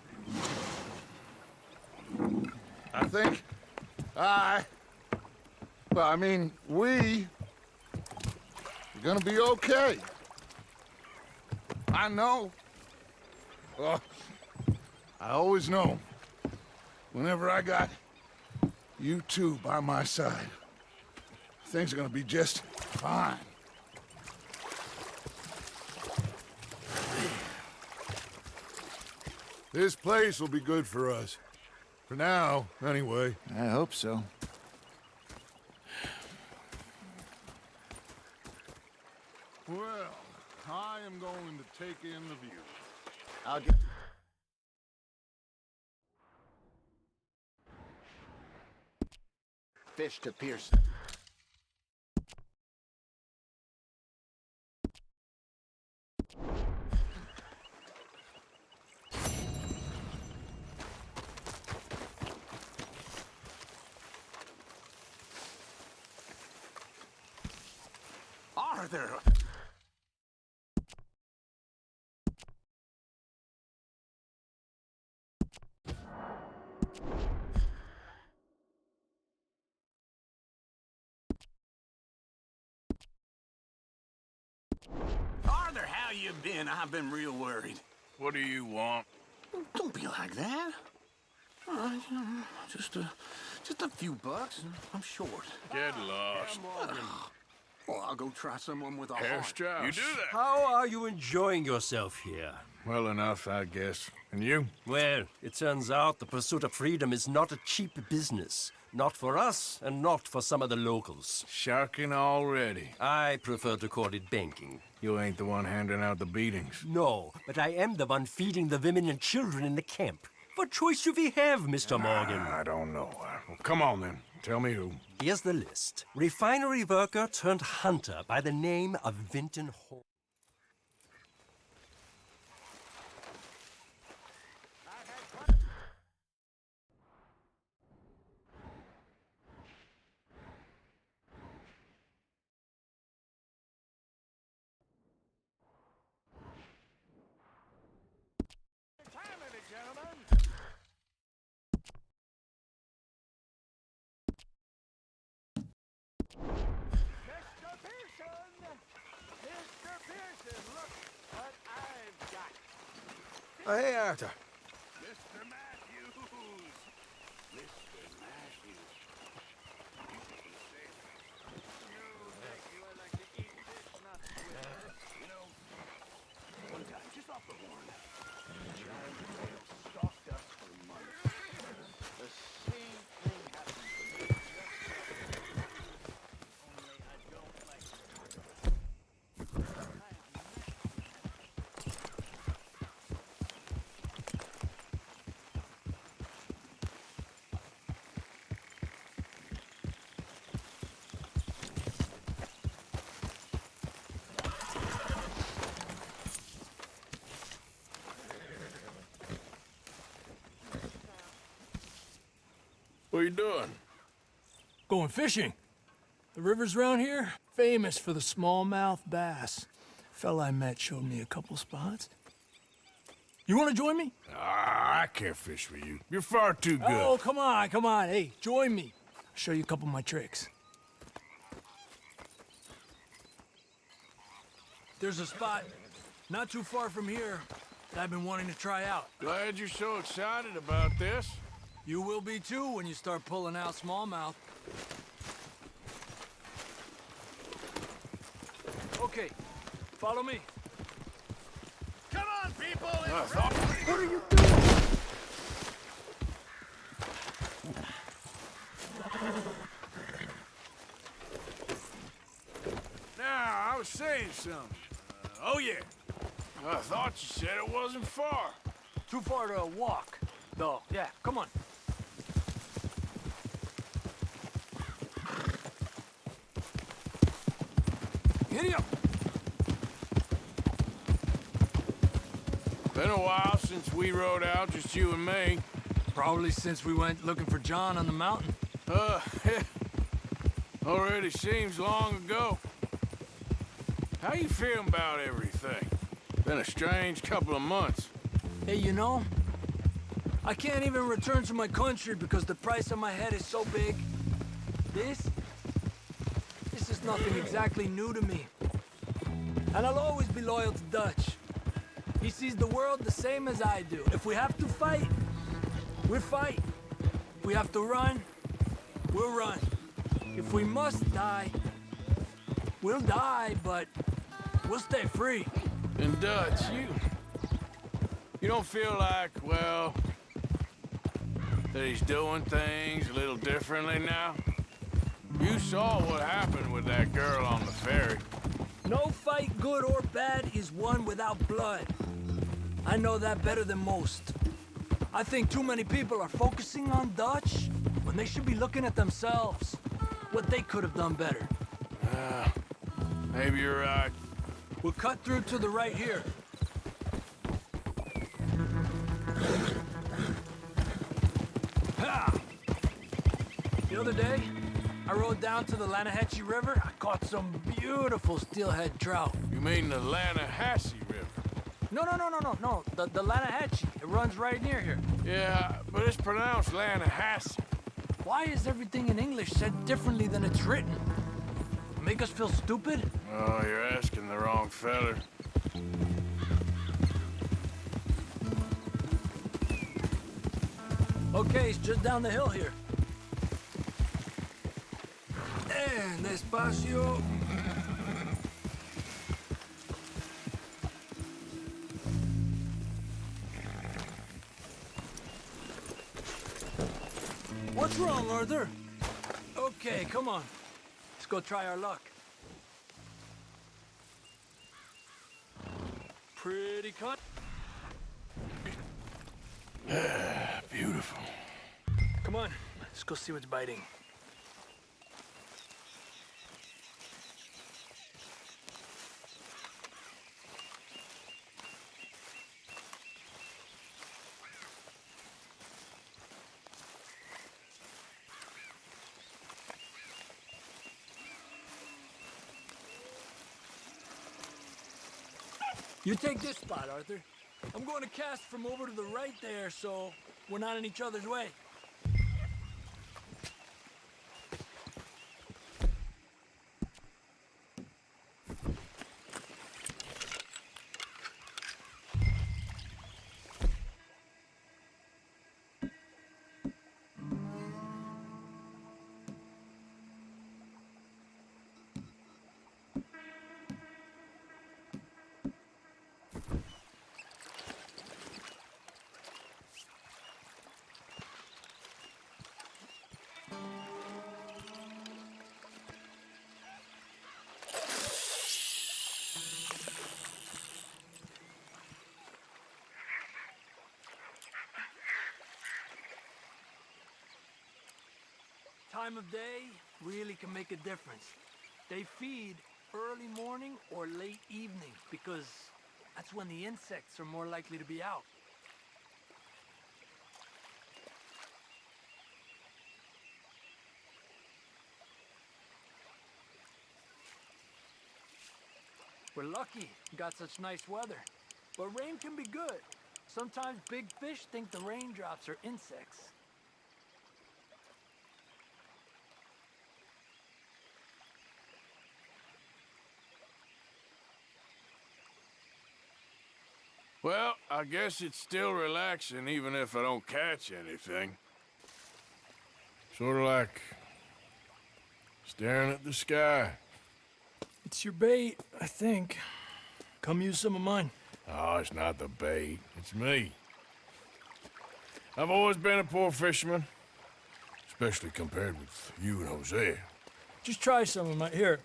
I think we're gonna be okay. I know. I always know. Whenever I got you two by my side, things are gonna be just fine. This place will be good for us. For now, anyway. I hope so. Well, I am going to take in the view. I'll get... Fish to Pearson. Arthur! Arthur, how you been? I've been real worried. What do you want? Don't be like that. All right, just a few bucks, and I'm short. Get lost. Well, I'll go try someone with a Herr heart. Strauss. You do that? How are you enjoying yourself here? Well enough, I guess. And you? Well, it turns out the pursuit of freedom is not a cheap business. Not for us, and not for some of the locals. Sharking already. I prefer to call it banking. You ain't the one handing out the beatings. No, but I am the one feeding the women and children in the camp. What choice do we have, Mr. Morgan? I don't know. Well, come on, then. Tell me who. Here's the list. Refinery worker turned hunter by the name of Vinton Hall. Oh, hey, Arthur. Mr. Matthews! Mr. Matthews. You know, one time, just off the horn, a giant whale stalked us for months. The same thing happened to me just only I don't like it. What are you doing? Going fishing. The rivers around here, famous for the smallmouth bass. Fella I met showed me a couple spots. You want to join me? I can't fish with you. You're far too good. Oh, come on, come on. Hey, join me. I'll show you a couple of my tricks. There's a spot not too far from here that I've been wanting to try out. Glad you're so excited about this. You will be too when you start pulling out smallmouth. Okay, follow me. Come on, people! What are you doing? Now, I was saying something. Oh, yeah. I thought you said it wasn't far. Too far to walk, though. Yeah, come on. Giddy up. Been a while since we rode out, just you and me. Probably since we went looking for John on the mountain. Already seems long ago. How you feeling about everything? Been a strange couple of months. Hey, you know, I can't even return to my country because the price on my head is so big. This is nothing exactly new to me. And I'll always be loyal to Dutch. He sees the world the same as I do. If we have to fight, we'll fight. If we have to run, we'll run. If we must die, we'll die, but we'll stay free. And Dutch, you don't feel like, well, that he's doing things a little differently now? You saw what happened with that girl on the ferry. No fight, good or bad, is won without blood. I know that better than most. I think too many people are focusing on Dutch when they should be looking at themselves. What they could have done better. Maybe you're right. We'll cut through to the right here. Ha! The other day, I rode down to the Lanahatchee River. I caught some beautiful steelhead trout. You mean the Lanahatchee River? No. The Lanahatchee. It runs right near here. Yeah, but it's pronounced Lanahatchee. Why is everything in English said differently than it's written? Make us feel stupid? Oh, you're asking the wrong feller. Okay, it's just down the hill here. And despacio. What's wrong, Arthur? Okay, come on. Let's go try our luck. Pretty cut. Beautiful. Come on, let's go see what's biting. You take this spot, Arthur. I'm going to cast from over to the right there, so we're not in each other's way. Time of day really can make a difference. They feed early morning or late evening because that's when the insects are more likely to be out. We're lucky we got such nice weather, but rain can be good. Sometimes big fish think the raindrops are insects. Well, I guess it's still relaxing even if I don't catch anything. Sort of like staring at the sky. It's your bait, I think. Come use some of mine. Oh, it's not the bait. It's me. I've always been a poor fisherman, especially compared with you and Hosea. Just try some of mine. Here.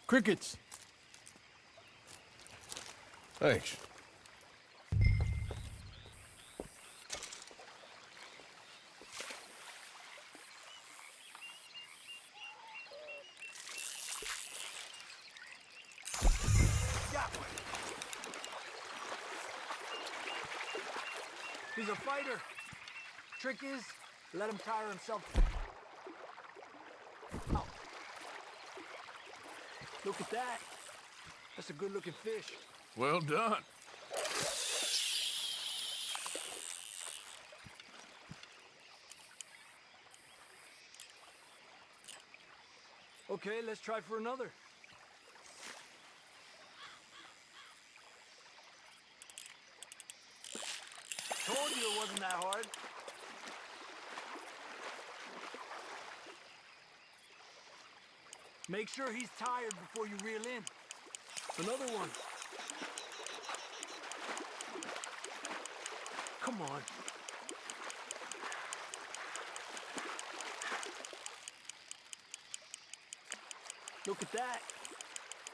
Crickets. Thanks. He's a fighter. Trick is, let him tire himself out. Look at that. That's a good-looking fish. Well done. Okay, let's try for another. Told you it wasn't that hard. Make sure he's tired before you reel in. Another one. Come on. Look at that.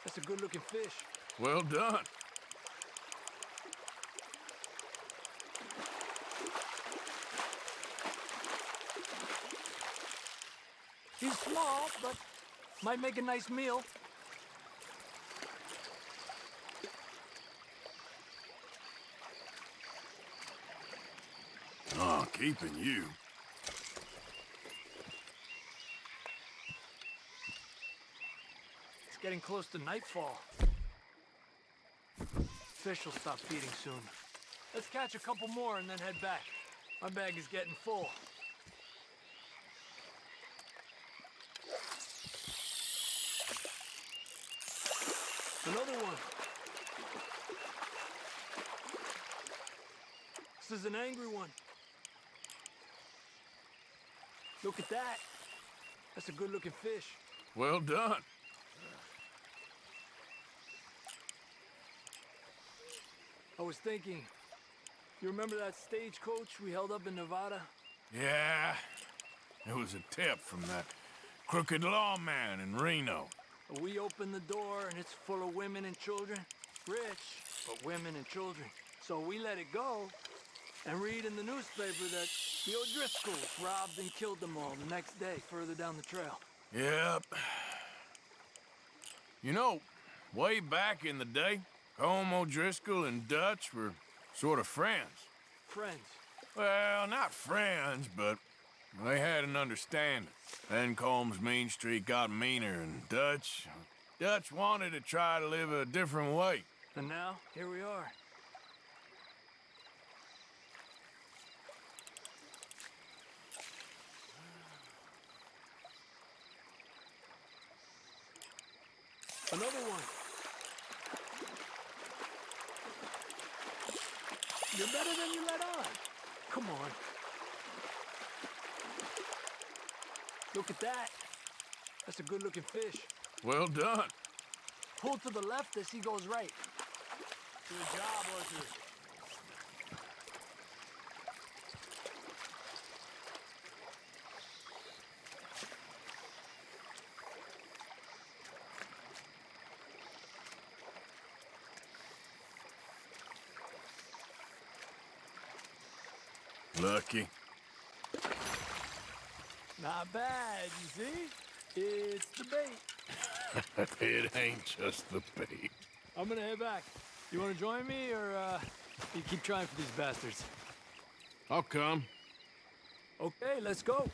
That's a good-looking fish. Well done. He's small, but might make a nice meal. Oh, keeping you. It's getting close to nightfall. Fish will stop feeding soon. Let's catch a couple more and then head back. My bag is getting full. Another one. This is an angry one. Look at that. That's a good-looking fish. Well done. I was thinking, you remember that stagecoach we held up in Nevada? Yeah, it was a tip from that crooked lawman in Reno. We open the door and it's full of women and children. Rich, but women and children. So we let it go and read in the newspaper that the O'Driscolls robbed and killed them all the next day further down the trail. Yep. You know, way back in the day, Colm O'Driscoll and Dutch were sort of friends. Friends? Well, not friends, but they had an understanding. Then Colm's mean streak got meaner, and Dutch wanted to try to live a different way. And now, here we are. Another one. You're better than you let on. Come on. Look at that. That's a good-looking fish. Well done. Pull to the left as he goes right. Good job, Arthur. Lucky. Not bad, you see? It's the bait. It ain't just the bait. I'm gonna head back. You wanna join me, or you keep trying for these bastards? I'll come. Okay, let's go.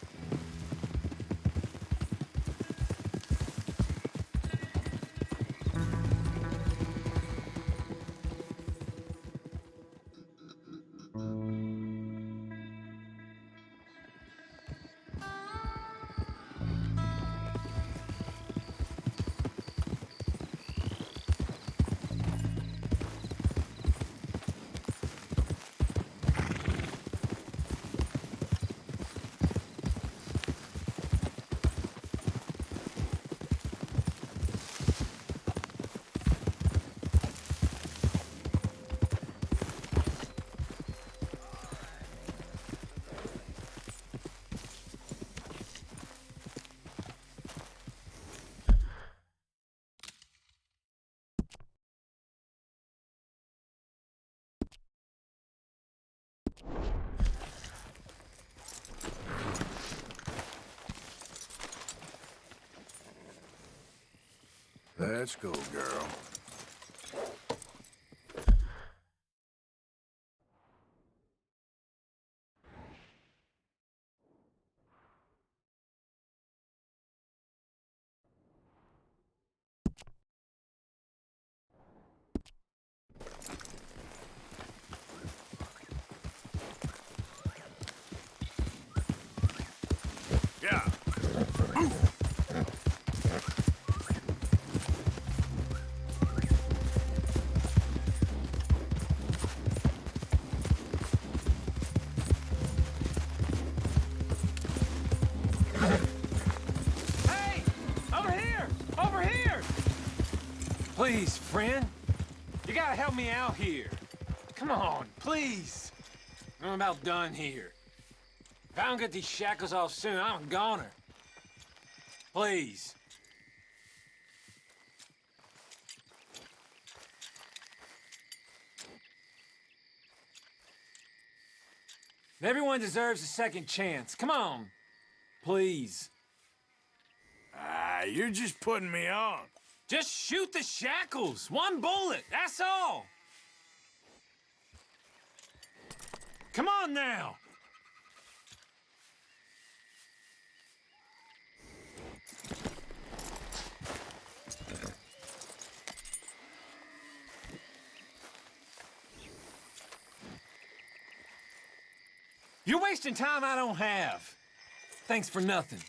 Let's go, girl. Yeah. Hey! Over here! Over here! Please, friend. You gotta help me out here. Come on, please. I'm about done here. If I don't get these shackles off soon, I'm a goner. Please. Everyone deserves a second chance. Come on. Please. You're just putting me on. Just shoot the shackles. One bullet, that's all. Come on now. You're wasting time I don't have. Thanks for nothing.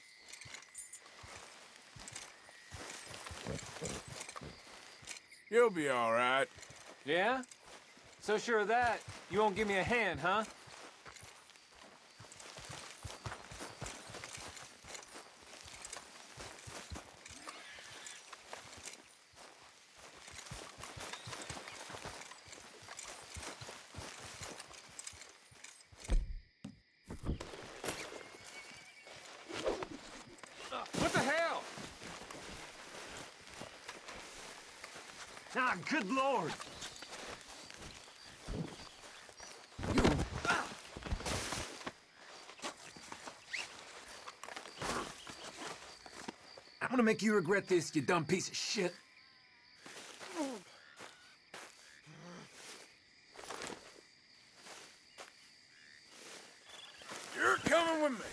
You'll be all right. Yeah? So sure of that, you won't give me a hand, huh? Ah, good lord! I'm gonna make you regret this, you dumb piece of shit. You're coming with me.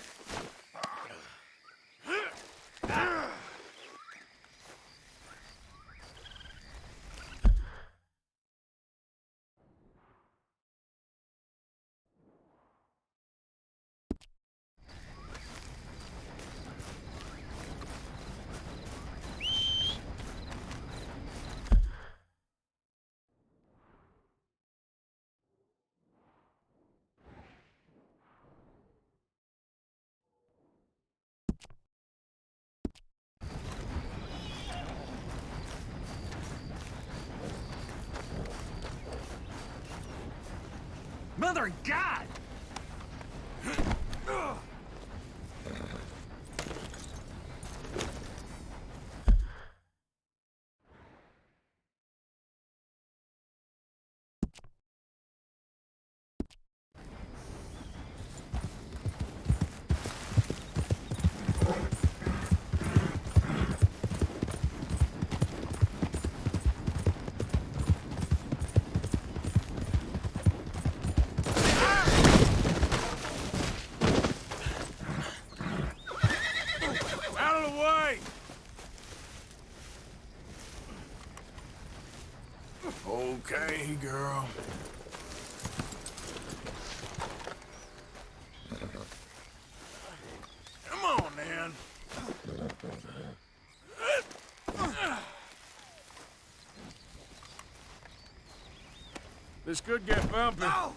Mother of God! Out of the way! Okay, girl. Come on, then. This could get bumpy. No!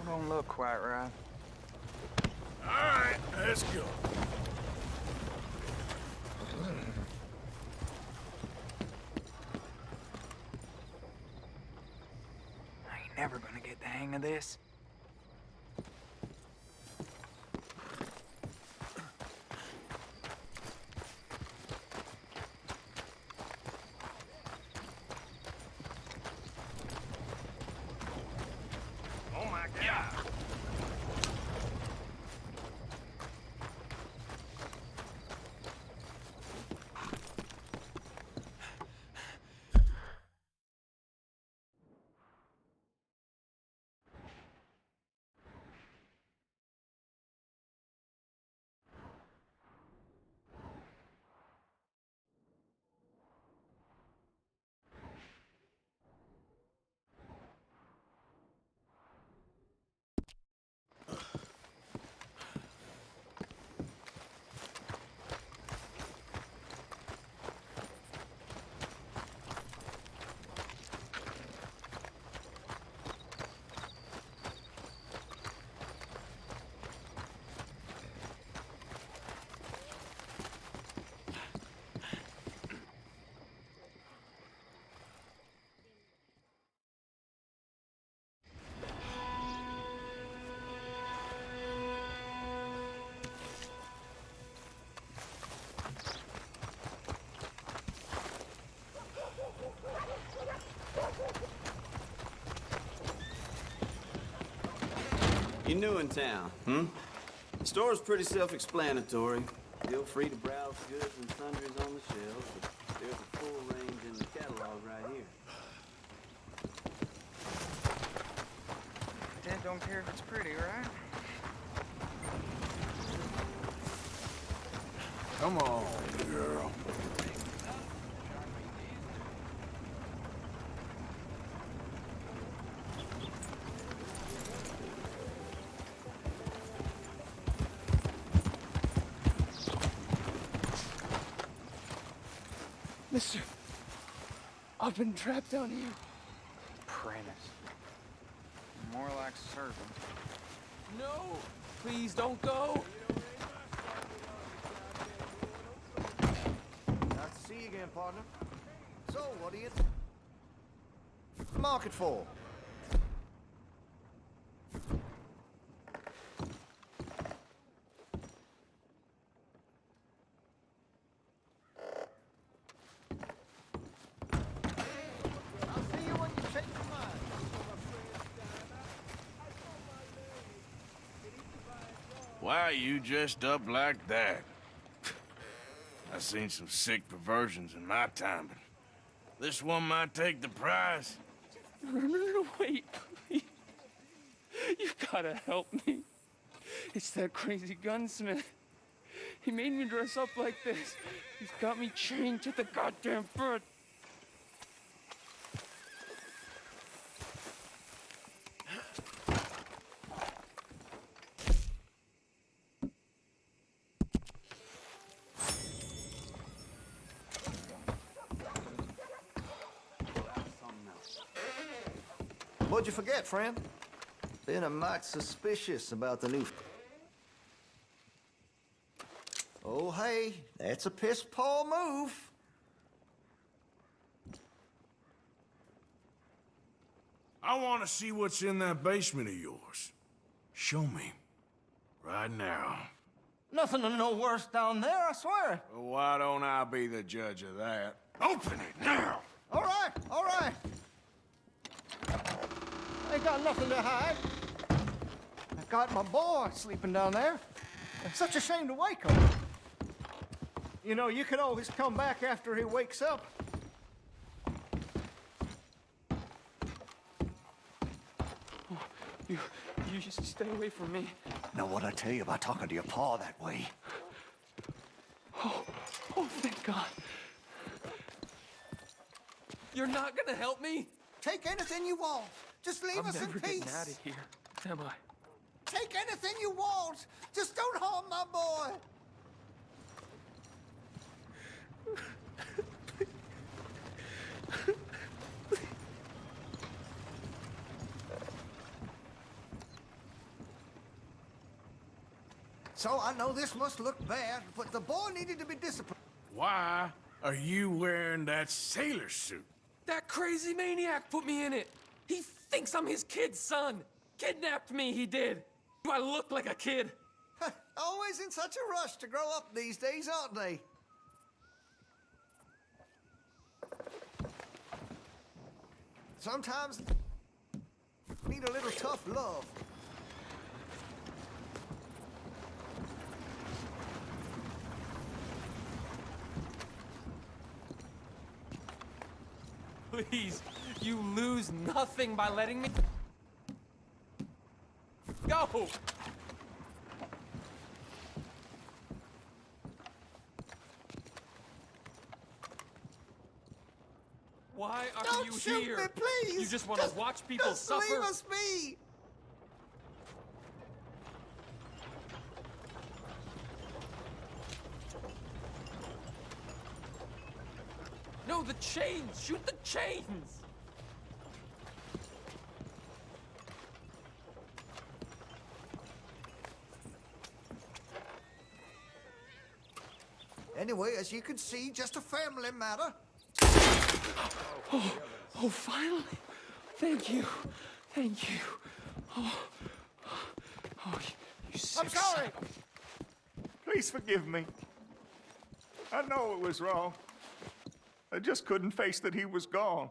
Don't look quite right. All right, let's go. I ain't never gonna get the hang of this. Oh my God! You're new in town, hmm? The store's pretty self-explanatory. Feel free to browse goods and sundries on the shelves, but there's a full range in the catalog right here. That don't care if it's pretty, right? Come on, girl. Mister, I've been trapped down here. Apprentice. More like servant. No, please don't go. Nice to see you again, partner. So, what are you market for? Why are you dressed up like that? I've seen some sick perversions in my time, but this one might take the prize. No, wait, please. You gotta help me. It's that crazy gunsmith. He made me dress up like this. He's got me chained to the goddamn bed. What'd you forget, friend? Been a mite suspicious about the new... Oh, hey, that's a piss-poor move. I want to see what's in that basement of yours. Show me. Right now. Nothing no worse down there, I swear. Well, why don't I be the judge of that? Open it now! All right, all right. Ain't got nothing to hide. I got my boy sleeping down there. It's such a shame to wake him. You know, you can always come back after he wakes up. You just stay away from me. Now, what I tell you about talking to your pa that way? Oh, thank God. You're not gonna help me? Take anything you want. Just leave us in I'm never peace. getting out of here, am I? Take anything you want. Just don't harm my boy. So I know this must look bad, but the boy needed to be disciplined. Why are you wearing that sailor suit? That crazy maniac put me in it. He thinks I'm his kid's son. Kidnapped me, he did. Do I look like a kid? Always in such a rush to grow up these days, aren't they? Sometimes need a little tough love. Please, you lose nothing by letting me go. Why are Don't you shoot here? me, please. You just want to watch people just suffer? Leave us be. No, the chains! Shoot the chains! Anyway, as you can see, just a family matter. Oh, finally. Thank you. Thank you. Oh, you sick I'm sorry. son of Please forgive me. I know it was wrong. I just couldn't face that he was gone.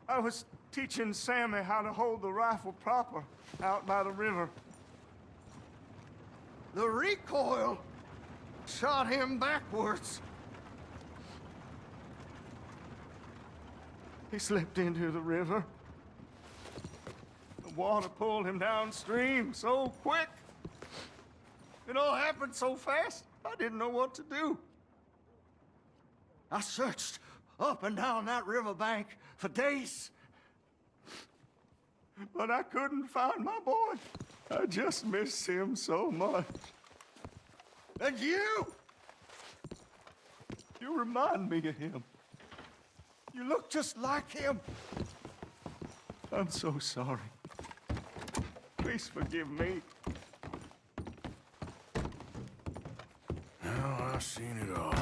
I was teaching Sammy how to hold the rifle proper out by the river. The recoil shot him backwards. He slipped into the river. The water pulled him downstream so quick. It all happened so fast, I didn't know what to do. I searched up and down that riverbank for days. But I couldn't find my boy. I just miss him so much. And you remind me of him. You look just like him. I'm so sorry. Please forgive me. Now I've seen it all.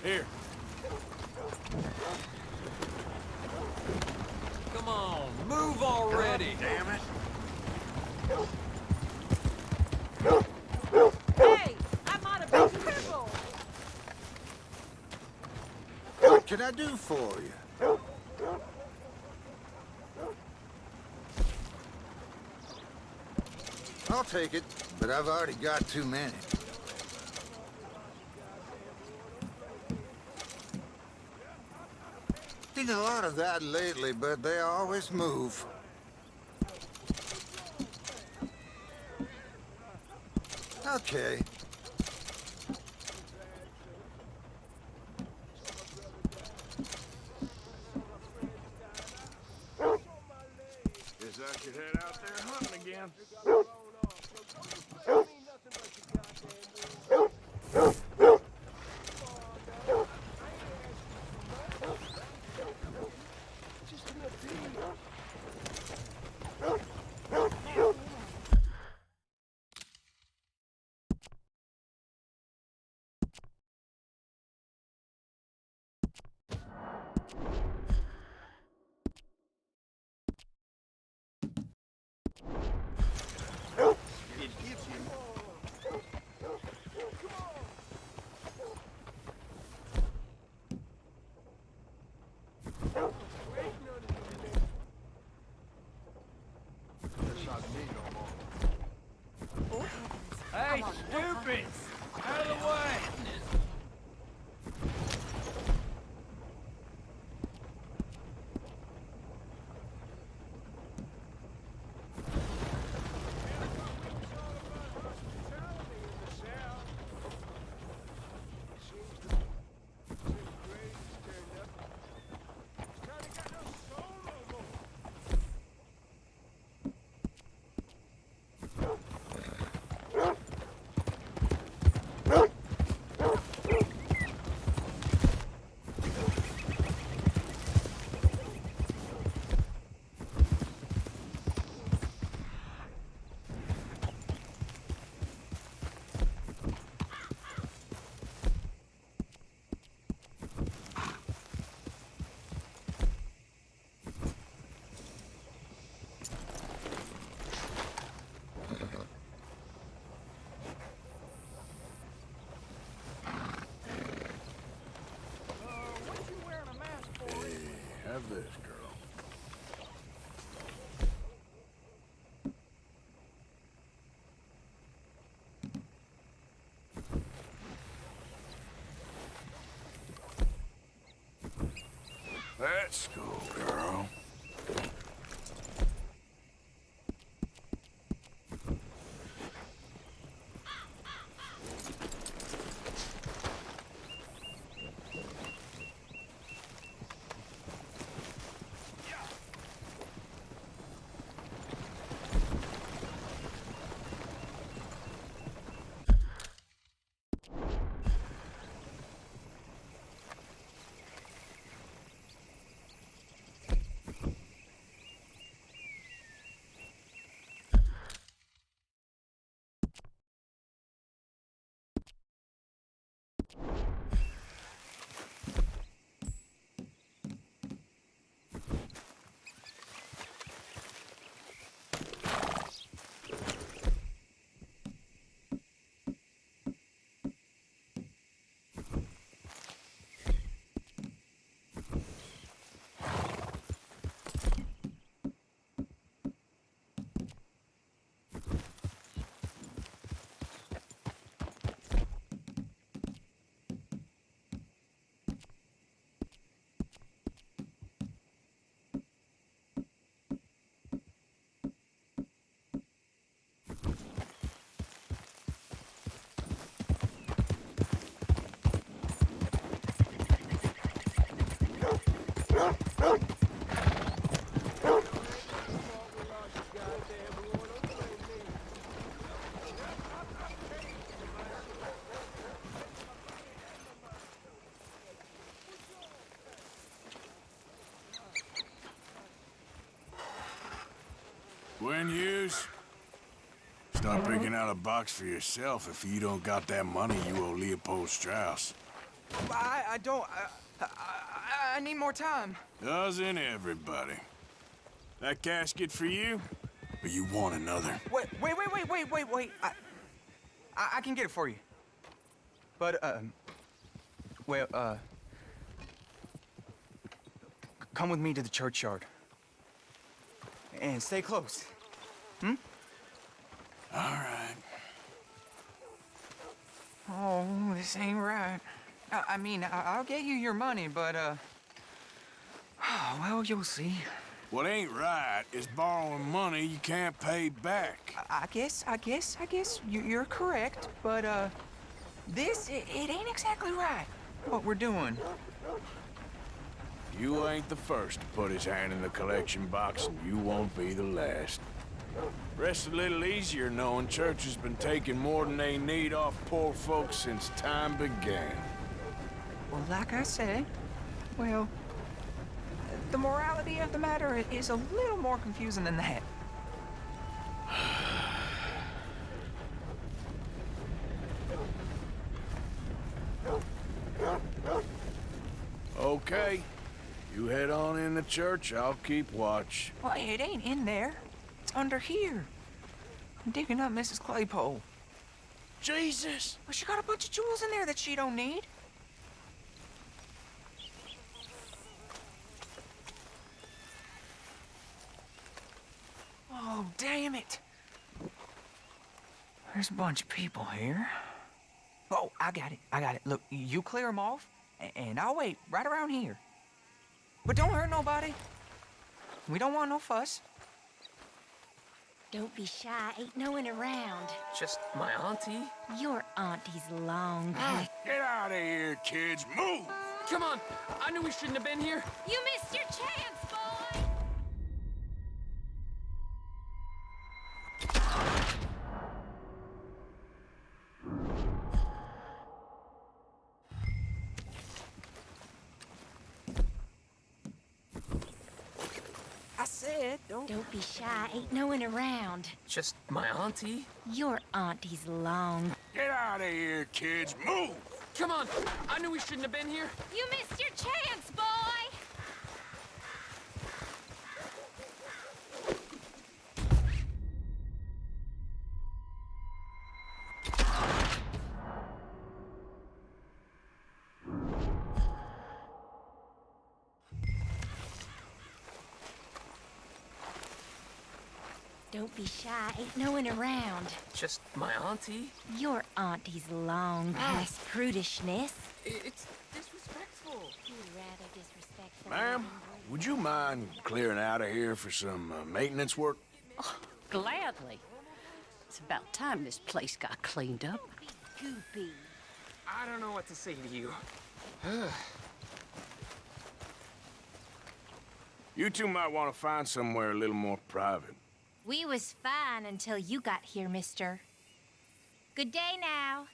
Here. Come on, move already. Damn it. Hey, I'm on a big cripple. What can I do for you? I'll take it, but I've already got too many. Seen a lot of that lately, but they always move. Okay. Guess I should head out there hunting again. Hey, stupid! Out of the way! Have this, girl. Let's go, girl. Gwen Hughes, start picking out a box for yourself if you don't got that money you owe Leopold Strauss. I don't... I need more time. Doesn't everybody? That casket for you, or you want another? Wait. I can get it for you. But, come with me to the churchyard. And stay close. Hmm? All right. Oh, this ain't right. I mean, I'll get you your money, but, well, you'll see. What ain't right is borrowing money you can't pay back. I guess you're correct, but, it ain't exactly right, what we're doing. You ain't the first to put his hand in the collection box, and you won't be the last. Rest a little easier knowing church has been taking more than they need off poor folks since time began. Well, like I said, well, the morality of the matter is a little more confusing than that. Okay. You head on in the church, I'll keep watch. Well, it ain't in there. It's under here. I'm digging up Mrs. Claypole. Jesus! Well, she got a bunch of jewels in there that she don't need. Oh, damn it. There's a bunch of people here. Oh, I got it. Look, you clear them off, and I'll wait right around here. But don't hurt nobody. We don't want no fuss. Don't be shy, ain't no one around. Just my auntie. Your auntie's long. Get out of here, kids. Move! Come on. I knew we shouldn't have been here. You missed your chance, boy! I said, Don't be shy, ain't no one around. Just my auntie. Your auntie's long. Get out of here, kids. Move! Come on. I knew we shouldn't have been here. You missed your chance, boy! Don't be shy, ain't no one around. Just my auntie. Your auntie's long past prudishness. It's disrespectful. You rather disrespectful. Ma'am, would you mind clearing out of here for some maintenance work? Oh, gladly. It's about time this place got cleaned up. Goopy. I don't know what to say to you. You two might want to find somewhere a little more private. We was fine until you got here, mister. Good day now.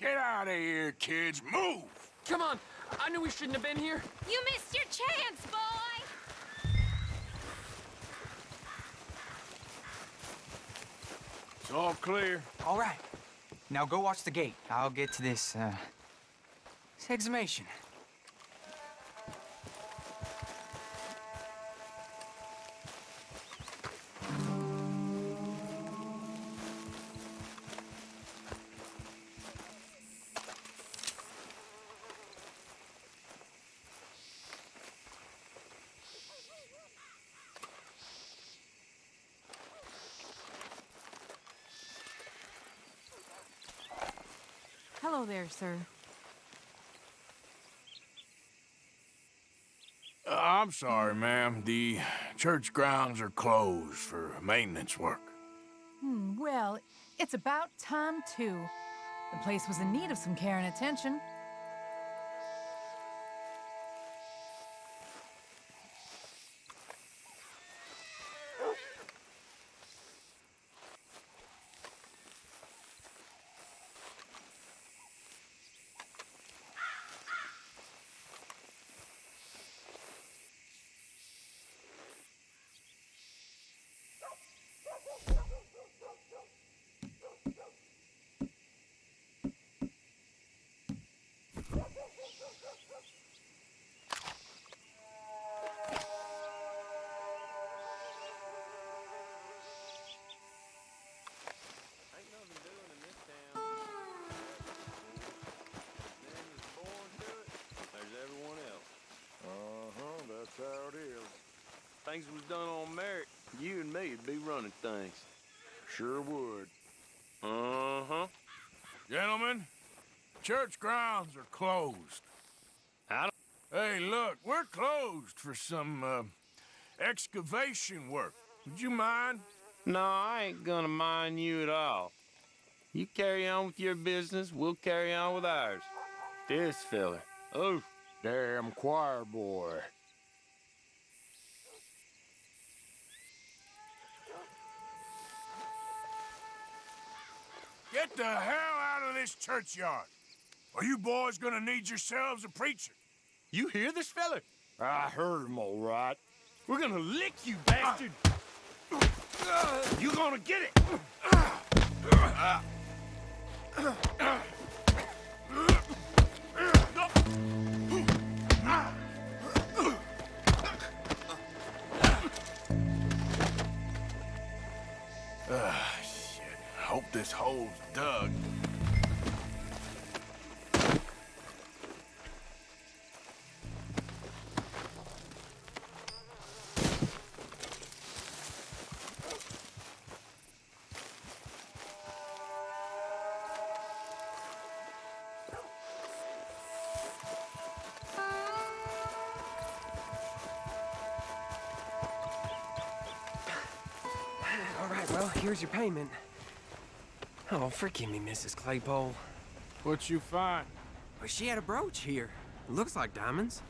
Get out of here, kids. Move! Come on. I knew we shouldn't have been here. You missed your chance, boy! It's all clear. All right. Now go watch the gate. I'll get to this exhumation. Hello there, sir. I'm sorry, ma'am. The church grounds are closed for maintenance work. Well, it's about time, too. The place was in need of some care and attention. That's how it is. Things was done on merit, you and me'd be running things. Sure would. Uh-huh. Gentlemen, church grounds are closed. Hey, look, we're closed for some, excavation work. Would you mind? No, I ain't gonna mind you at all. You carry on with your business, we'll carry on with ours. This fella. Oh, damn choir boy. Get the hell out of this churchyard. Are you boys gonna need yourselves a preacher? You hear this fella? I heard him all right. We're gonna lick you, bastard! You're gonna get it! Shit. Hope this hole's dug. All right, well, here's your payment. Oh, forgive me, Mrs. Claypole. What'd you find? Well, she had a brooch here. Looks like diamonds.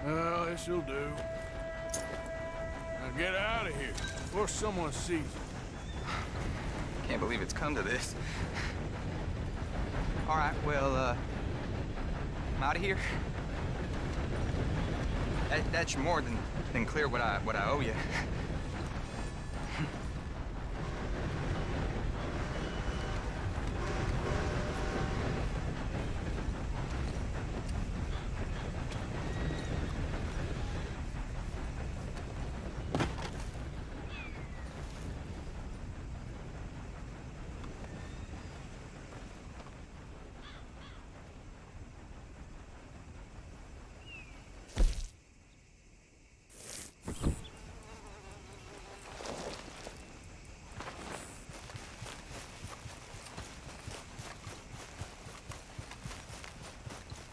Well, this'll do. Now get out of here before someone sees you. Can't believe it's come to this. All right, well, I'm out of here. That's more than clear what I owe you.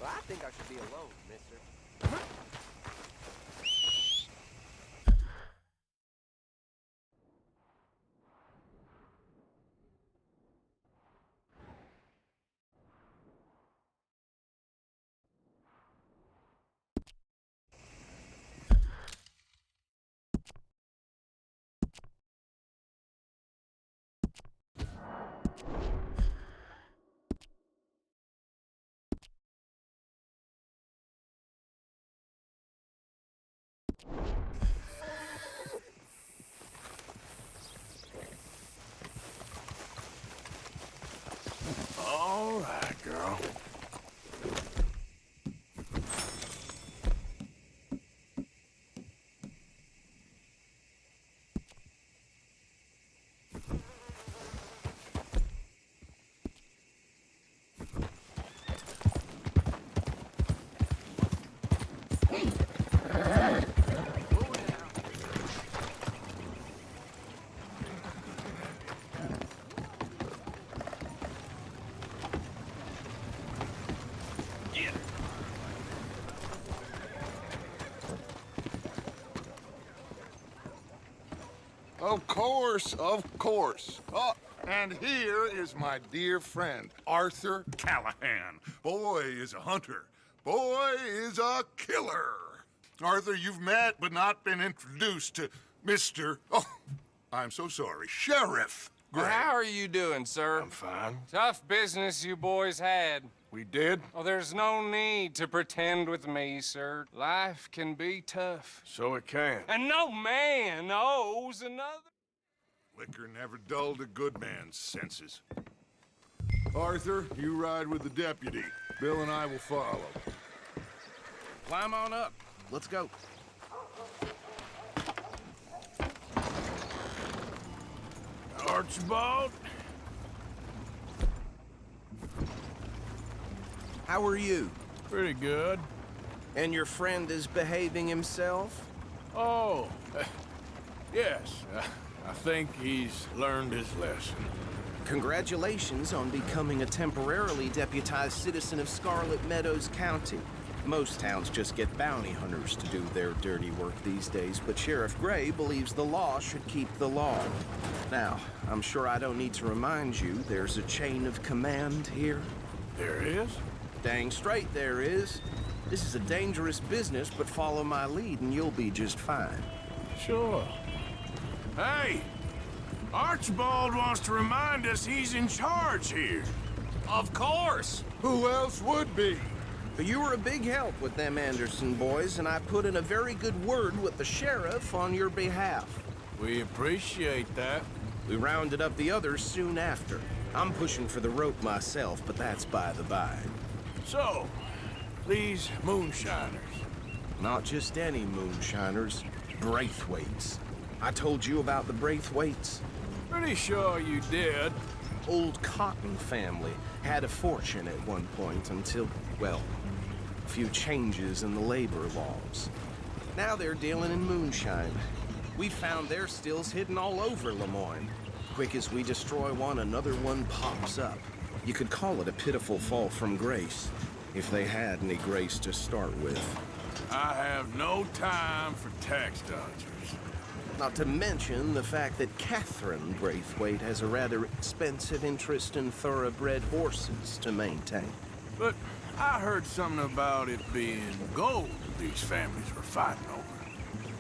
Well, I think I should be alone, mister. Of course, of course. Oh, and here is my dear friend, Arthur Callahan. Boy is a hunter. Boy is a killer. Arthur, you've met but not been introduced to Mr. Oh, I'm so sorry, Sheriff Gray. How are you doing, sir? I'm fine. Tough business you boys had. We did? Oh, there's no need to pretend with me, sir. Life can be tough. So it can. And no man knows another. Liquor never dulled a good man's senses. Arthur, you ride with the deputy. Bill and I will follow. Climb on up. Let's go. Archibald? How are you? Pretty good. And your friend is behaving himself? Oh, yes. I think he's learned his lesson. Congratulations on becoming a temporarily deputized citizen of Scarlet Meadows County. Most towns just get bounty hunters to do their dirty work these days, but Sheriff Gray believes the law should keep the law. Now, I'm sure I don't need to remind you there's a chain of command here. There is? Dang straight there is. This is a dangerous business, but follow my lead and you'll be just fine. Sure. Hey! Archibald wants to remind us he's in charge here. Of course! Who else would be? You were a big help with them Anderson boys, and I put in a very good word with the sheriff on your behalf. We appreciate that. We rounded up the others soon after. I'm pushing for the rope myself, but that's by the by. So, these moonshiners. Not just any moonshiners, Braithwaites. I told you about the Braithwaites? Pretty sure you did. Old Cotton family had a fortune at one point until, well, a few changes in the labor laws. Now they're dealing in moonshine. We found their stills hidden all over Lemoyne. Quick as we destroy one, another one pops up. You could call it a pitiful fall from grace, if they had any grace to start with. I have no time for tax dodgers. Not to mention the fact that Catherine Braithwaite has a rather expensive interest in thoroughbred horses to maintain. But I heard something about it being gold these families were fighting over.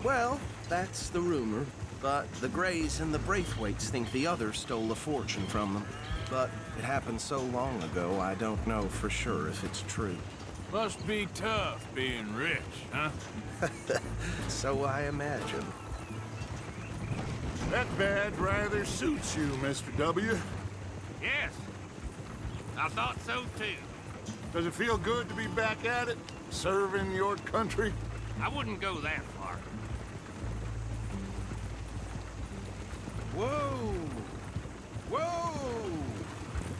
Well, that's the rumor. But the Grays and the Braithwaites think the others stole a fortune from them. But it happened so long ago, I don't know for sure if it's true. Must be tough being rich, huh? So I imagine. That badge rather suits you, Mr. W. Yes. I thought so too. Does it feel good to be back at it? Serving your country? I wouldn't go that far. Whoa! Whoa!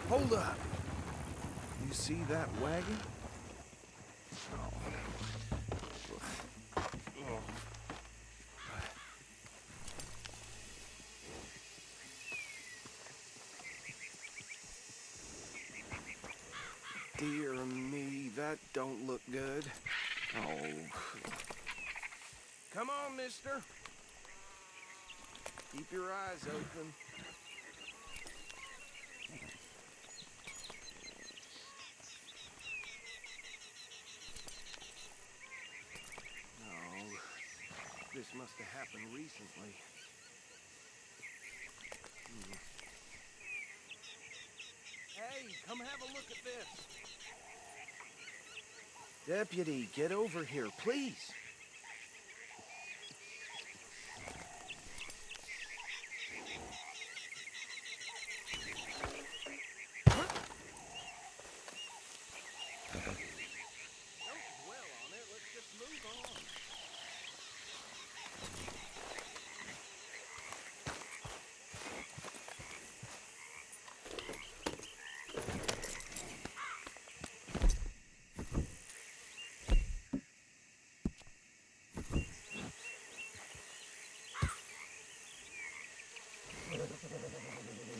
Hold up. You see that wagon? Dear me, that don't look good. Oh. Come on, mister. Keep your eyes open. No, this must have happened recently. Hey, come have a look at this. Deputy, get over here, please.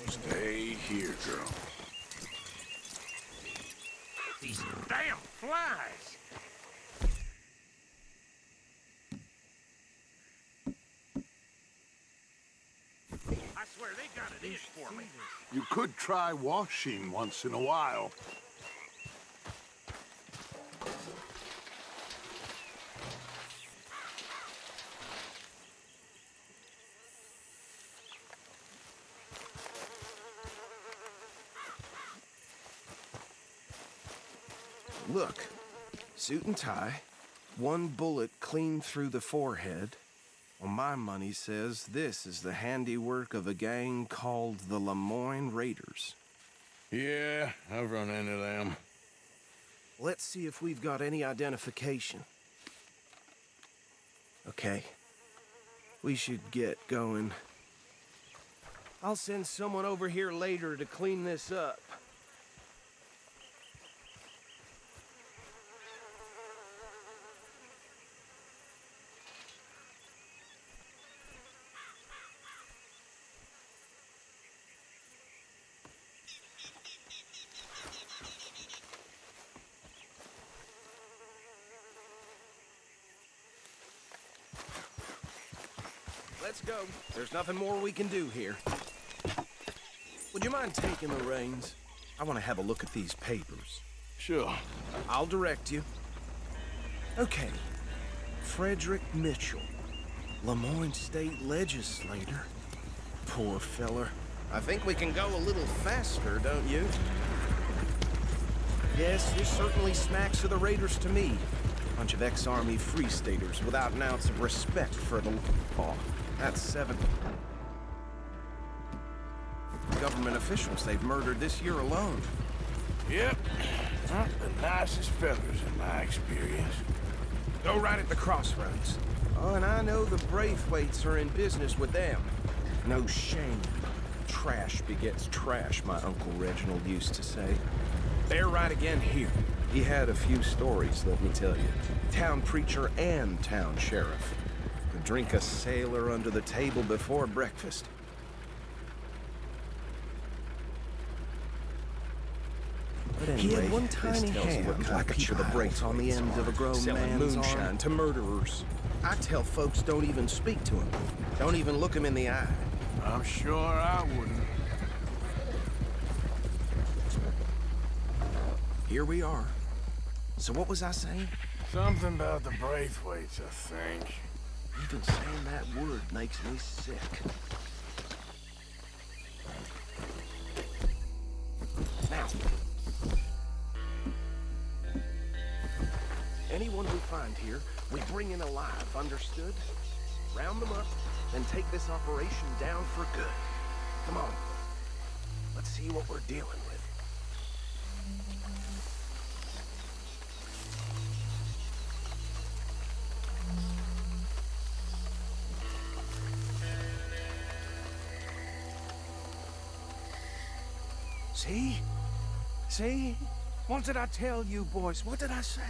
Stay here, girl. These damn flies! swear they got it in for me. You could try washing once in a while. Look, suit and tie, one bullet clean through the forehead. Well, my money says this is the handiwork of a gang called the Lemoyne Raiders. Yeah, I've run into them. Let's see if we've got any identification. Okay. We should get going. I'll send someone over here later to clean this up. Let's go. There's nothing more we can do here. Would you mind taking the reins? I want to have a look at these papers. Sure. I'll direct you. Okay. Frederick Mitchell, Lemoyne State Legislator. Poor feller. I think we can go a little faster, don't you? Yes, this certainly smacks of the Raiders to me. Bunch of ex-Army Free Staters without an ounce of respect for the law. That's 7 government officials they've murdered this year alone. Yep. Not the nicest fellas in my experience. Go right at the crossroads. Oh, and I know the Braithwaites are in business with them. No shame. Trash begets trash, my Uncle Reginald used to say. They're right again here. He had a few stories, let me tell you. Town preacher and town sheriff. Could drink a sailor under the table before breakfast. But anyway, he had one tiny hand, like a picture the brakes on the end of a grown man's moonshine arm. To murderers. I tell folks don't even speak to him. Don't even look him in the eye. I'm sure I wouldn't. Here we are. So what was I saying? Something about the Braithwaites, I think. Even saying that word makes me sick. Now, anyone we find here, we bring in alive, understood? Round them up, then take this operation down for good. Come on. Let's see what we're dealing with. See? See? What did I tell you, boys? What did I say?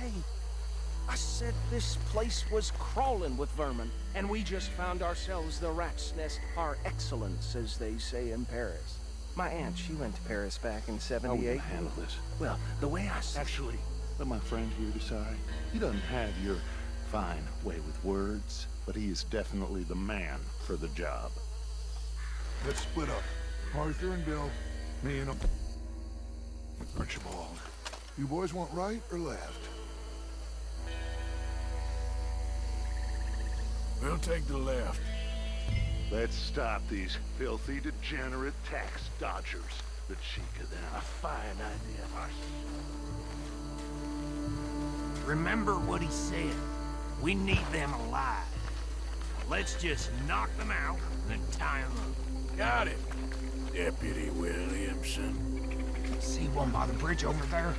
I said this place was crawling with vermin, and we just found ourselves the rat's nest par excellence, as they say in Paris. My aunt, she went to Paris back in '78. How will you handle this? Well, the way I see... Actually, let my friend here decide. He doesn't have your fine way with words, but he is definitely the man for the job. Let's split up. Arthur and Bill, me and Archibald. You boys want right or left? We'll take the left. Let's stop these filthy, degenerate tax dodgers. The cheek of them. A fine idea. Remember what he said. We need them alive. Let's just knock them out and tie them up. Got it, Deputy Williamson. See one by the bridge over there?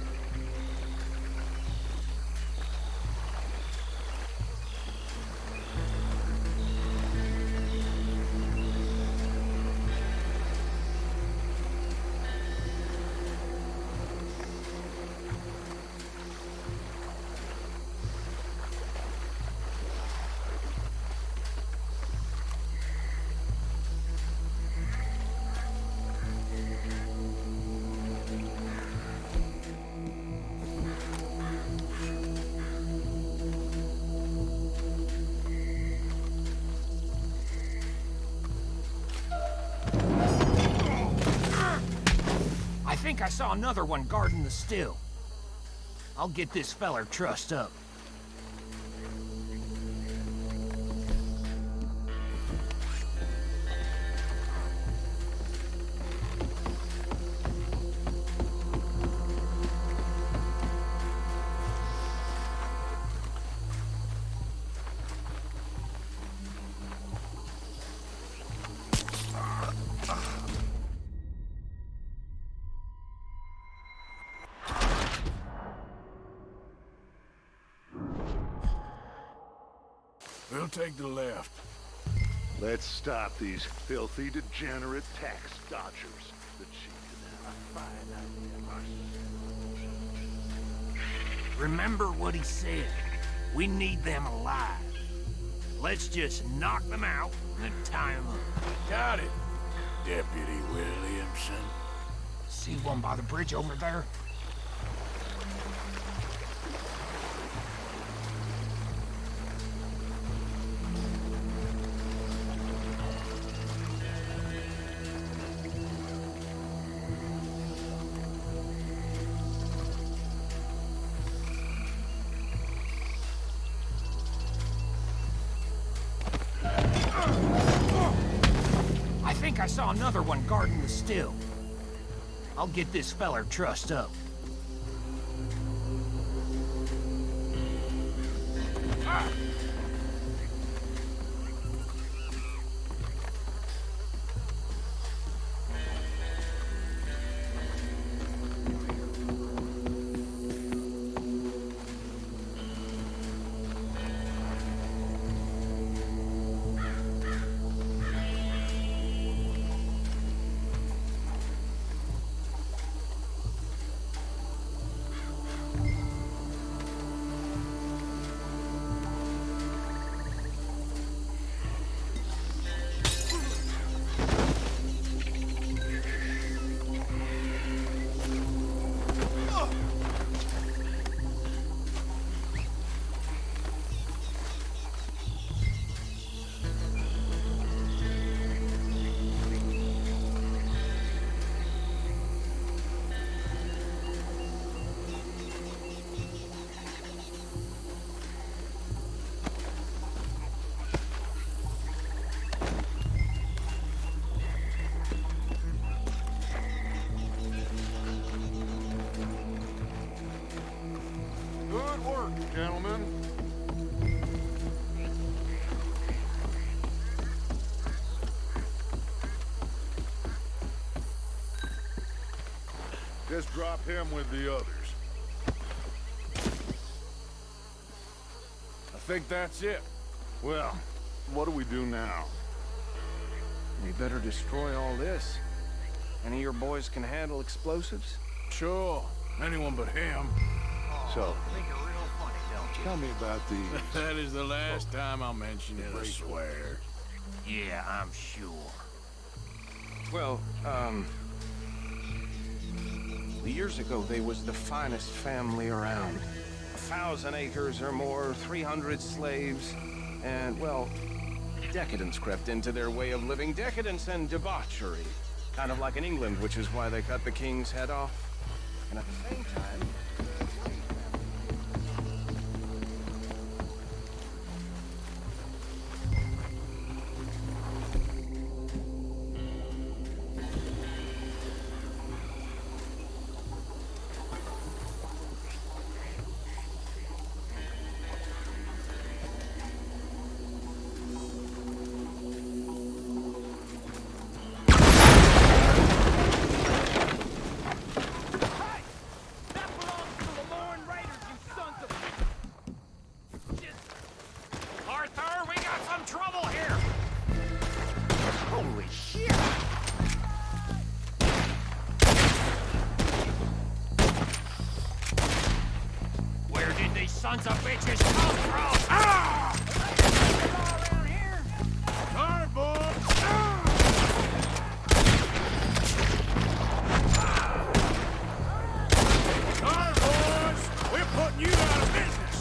think I saw another one guarding the still. I'll get this feller trussed up. We'll take the left. Let's stop these filthy, degenerate tax dodgers. The chief can have a fine idea. Remember what he said. We need them alive. Let's just knock them out and tie them up. Got it, Deputy Williamson. See one by the bridge over there? I think I saw another one guarding the still. I'll get this feller trussed up. Good work, gentlemen. Just drop him with the others. I think that's it. Well, what do we do now? We better destroy all this. Any of your boys can handle explosives? Sure. Anyone but him. So, Think you're real funny, don't you? tell me about these. That is the last time I'll mention it, I swear. Yeah, I'm sure. Well, years ago, they was the finest family around. 1,000 acres or more, 300 slaves, and, well, decadence crept into their way of living. Decadence and debauchery. Kind of like in England, which is why they cut the king's head off. And at the same time, sons of bitches come from! Ah! Around here? Hard, boys! Hard, boys! We're putting you out of business!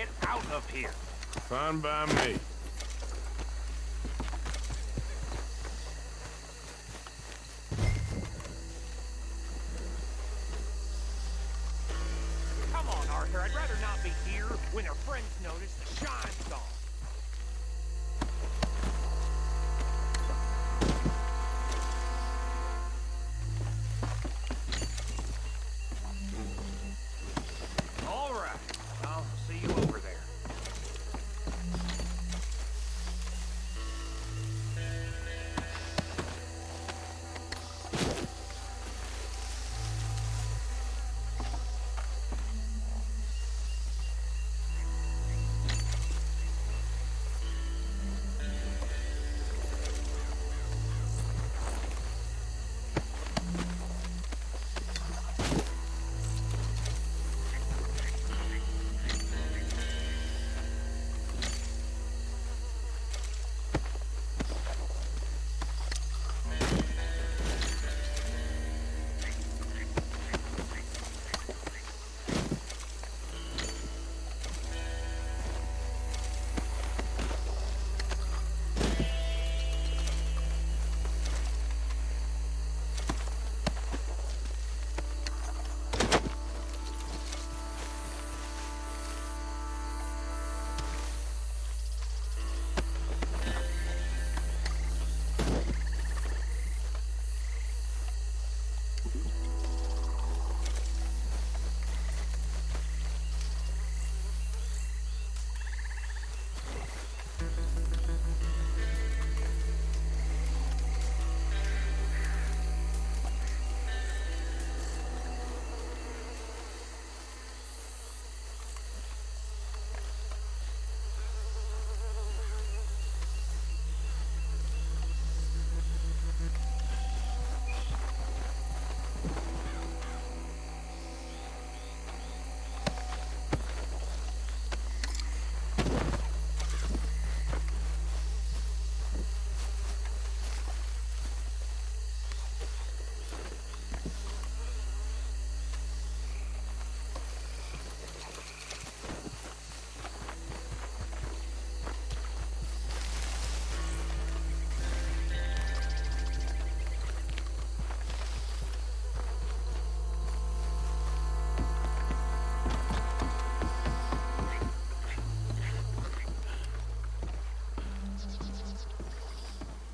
get out of here. Fine by me. Come on, Arthur. I'd rather not be here when our friends notice the shine's gone. All right. I'll see you over there.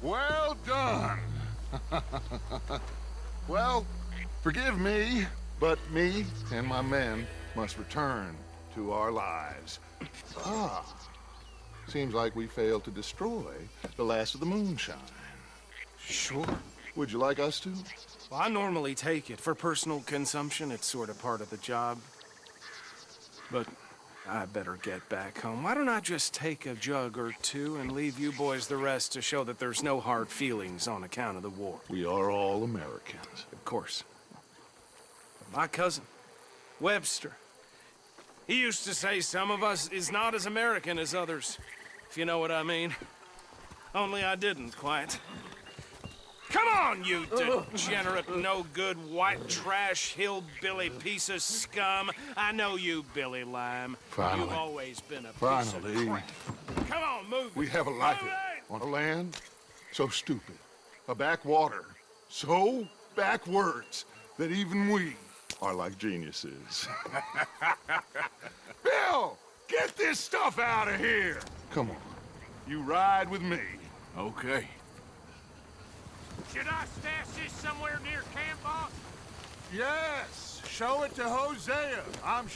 Well done. Well, forgive me, but me and my men must return to our lives. Ah, seems like we failed to destroy the last of the moonshine. Sure. Would you like us to? Well, I normally take it for personal consumption. It's sort of part of the job. But I better get back home. Why don't I just take a jug or two and leave you boys the rest to show that there's no hard feelings on account of the war? We are all Americans. Of course. My cousin, Webster, he used to say some of us is not as American as others, if you know what I mean. Only I didn't quite. Come on, you degenerate, no-good, white trash, hillbilly piece of scum. I know you, Billy Lime. Finally. You've always been a piece of crap. Come on, move it. We have a life on a land so stupid, a backwater so backwards that even we are like geniuses. Bill, get this stuff out of here. Come on, you ride with me. Okay. Should I stash this somewhere near camp, boss? Yes, show it to Hosea. I'm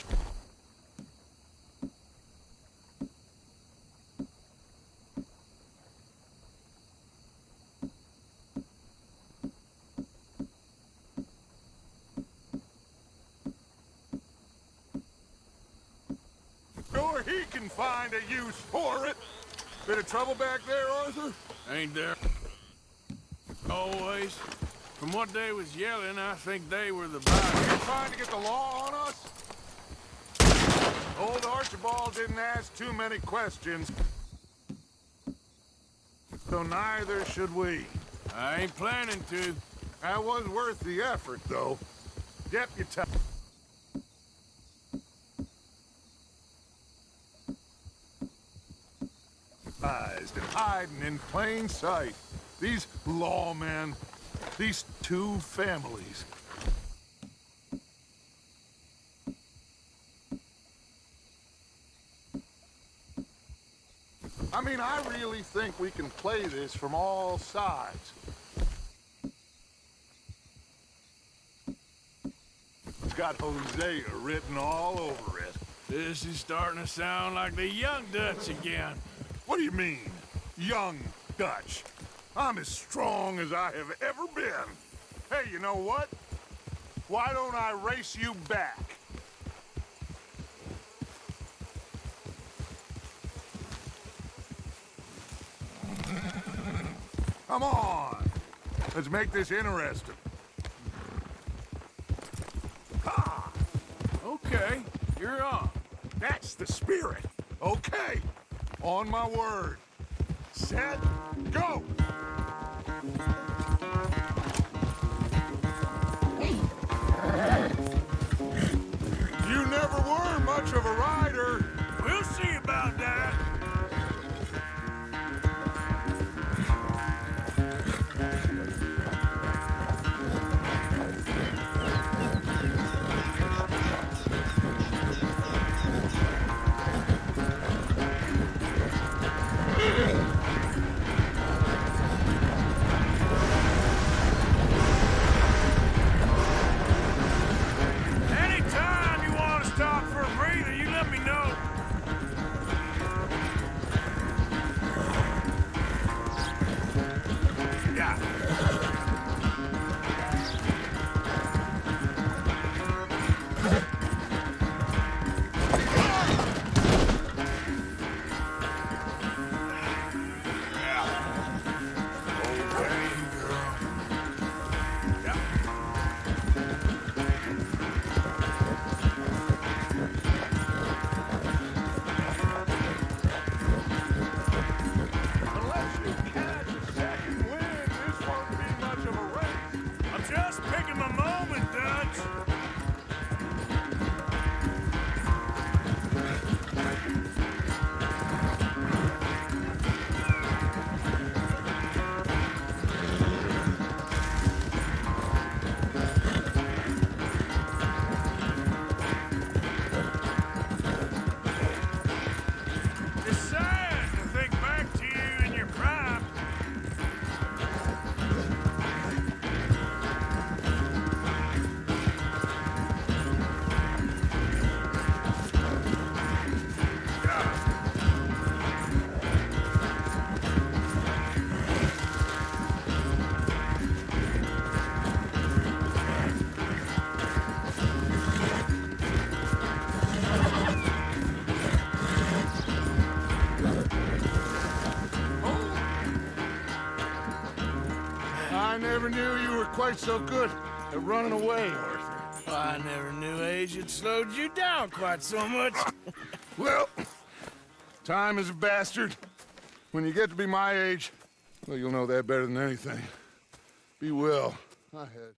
sure he can find a use for it. Bit of trouble back there, Arthur? Ain't there? Always. From what they was yelling, I think they were the bad. You're trying to get the law on us? Old Archibald didn't ask too many questions. So neither should we. I ain't planning to. That was worth the effort, though. Deputize. disguised and hiding in plain sight. These lawmen, these two families. I mean, I really think we can play this from all sides. It's got Hosea written all over it. This is starting to sound like the Young Dutch again. What do you mean, Young Dutch? I'm as strong as I have ever been. Hey, you know what? Why don't I race you back? Come on. Let's make this interesting. Ha! Okay, you're on. That's the spirit. Okay. On my word. Set, go! You never were much of a rider. We'll see about that. Anytime you want to stop for a breather, you let me know. Yeah. Unless you catch a second wind, this won't be much of a race. I'm just picking my moment, Dutch. It's sad to think back to you in your prime. I never knew you were quite so good at running away, Arthur. I never knew age had slowed you down quite so much. Well, time is a bastard. When you get to be my age, well, you'll know that better than anything. Be well. I had...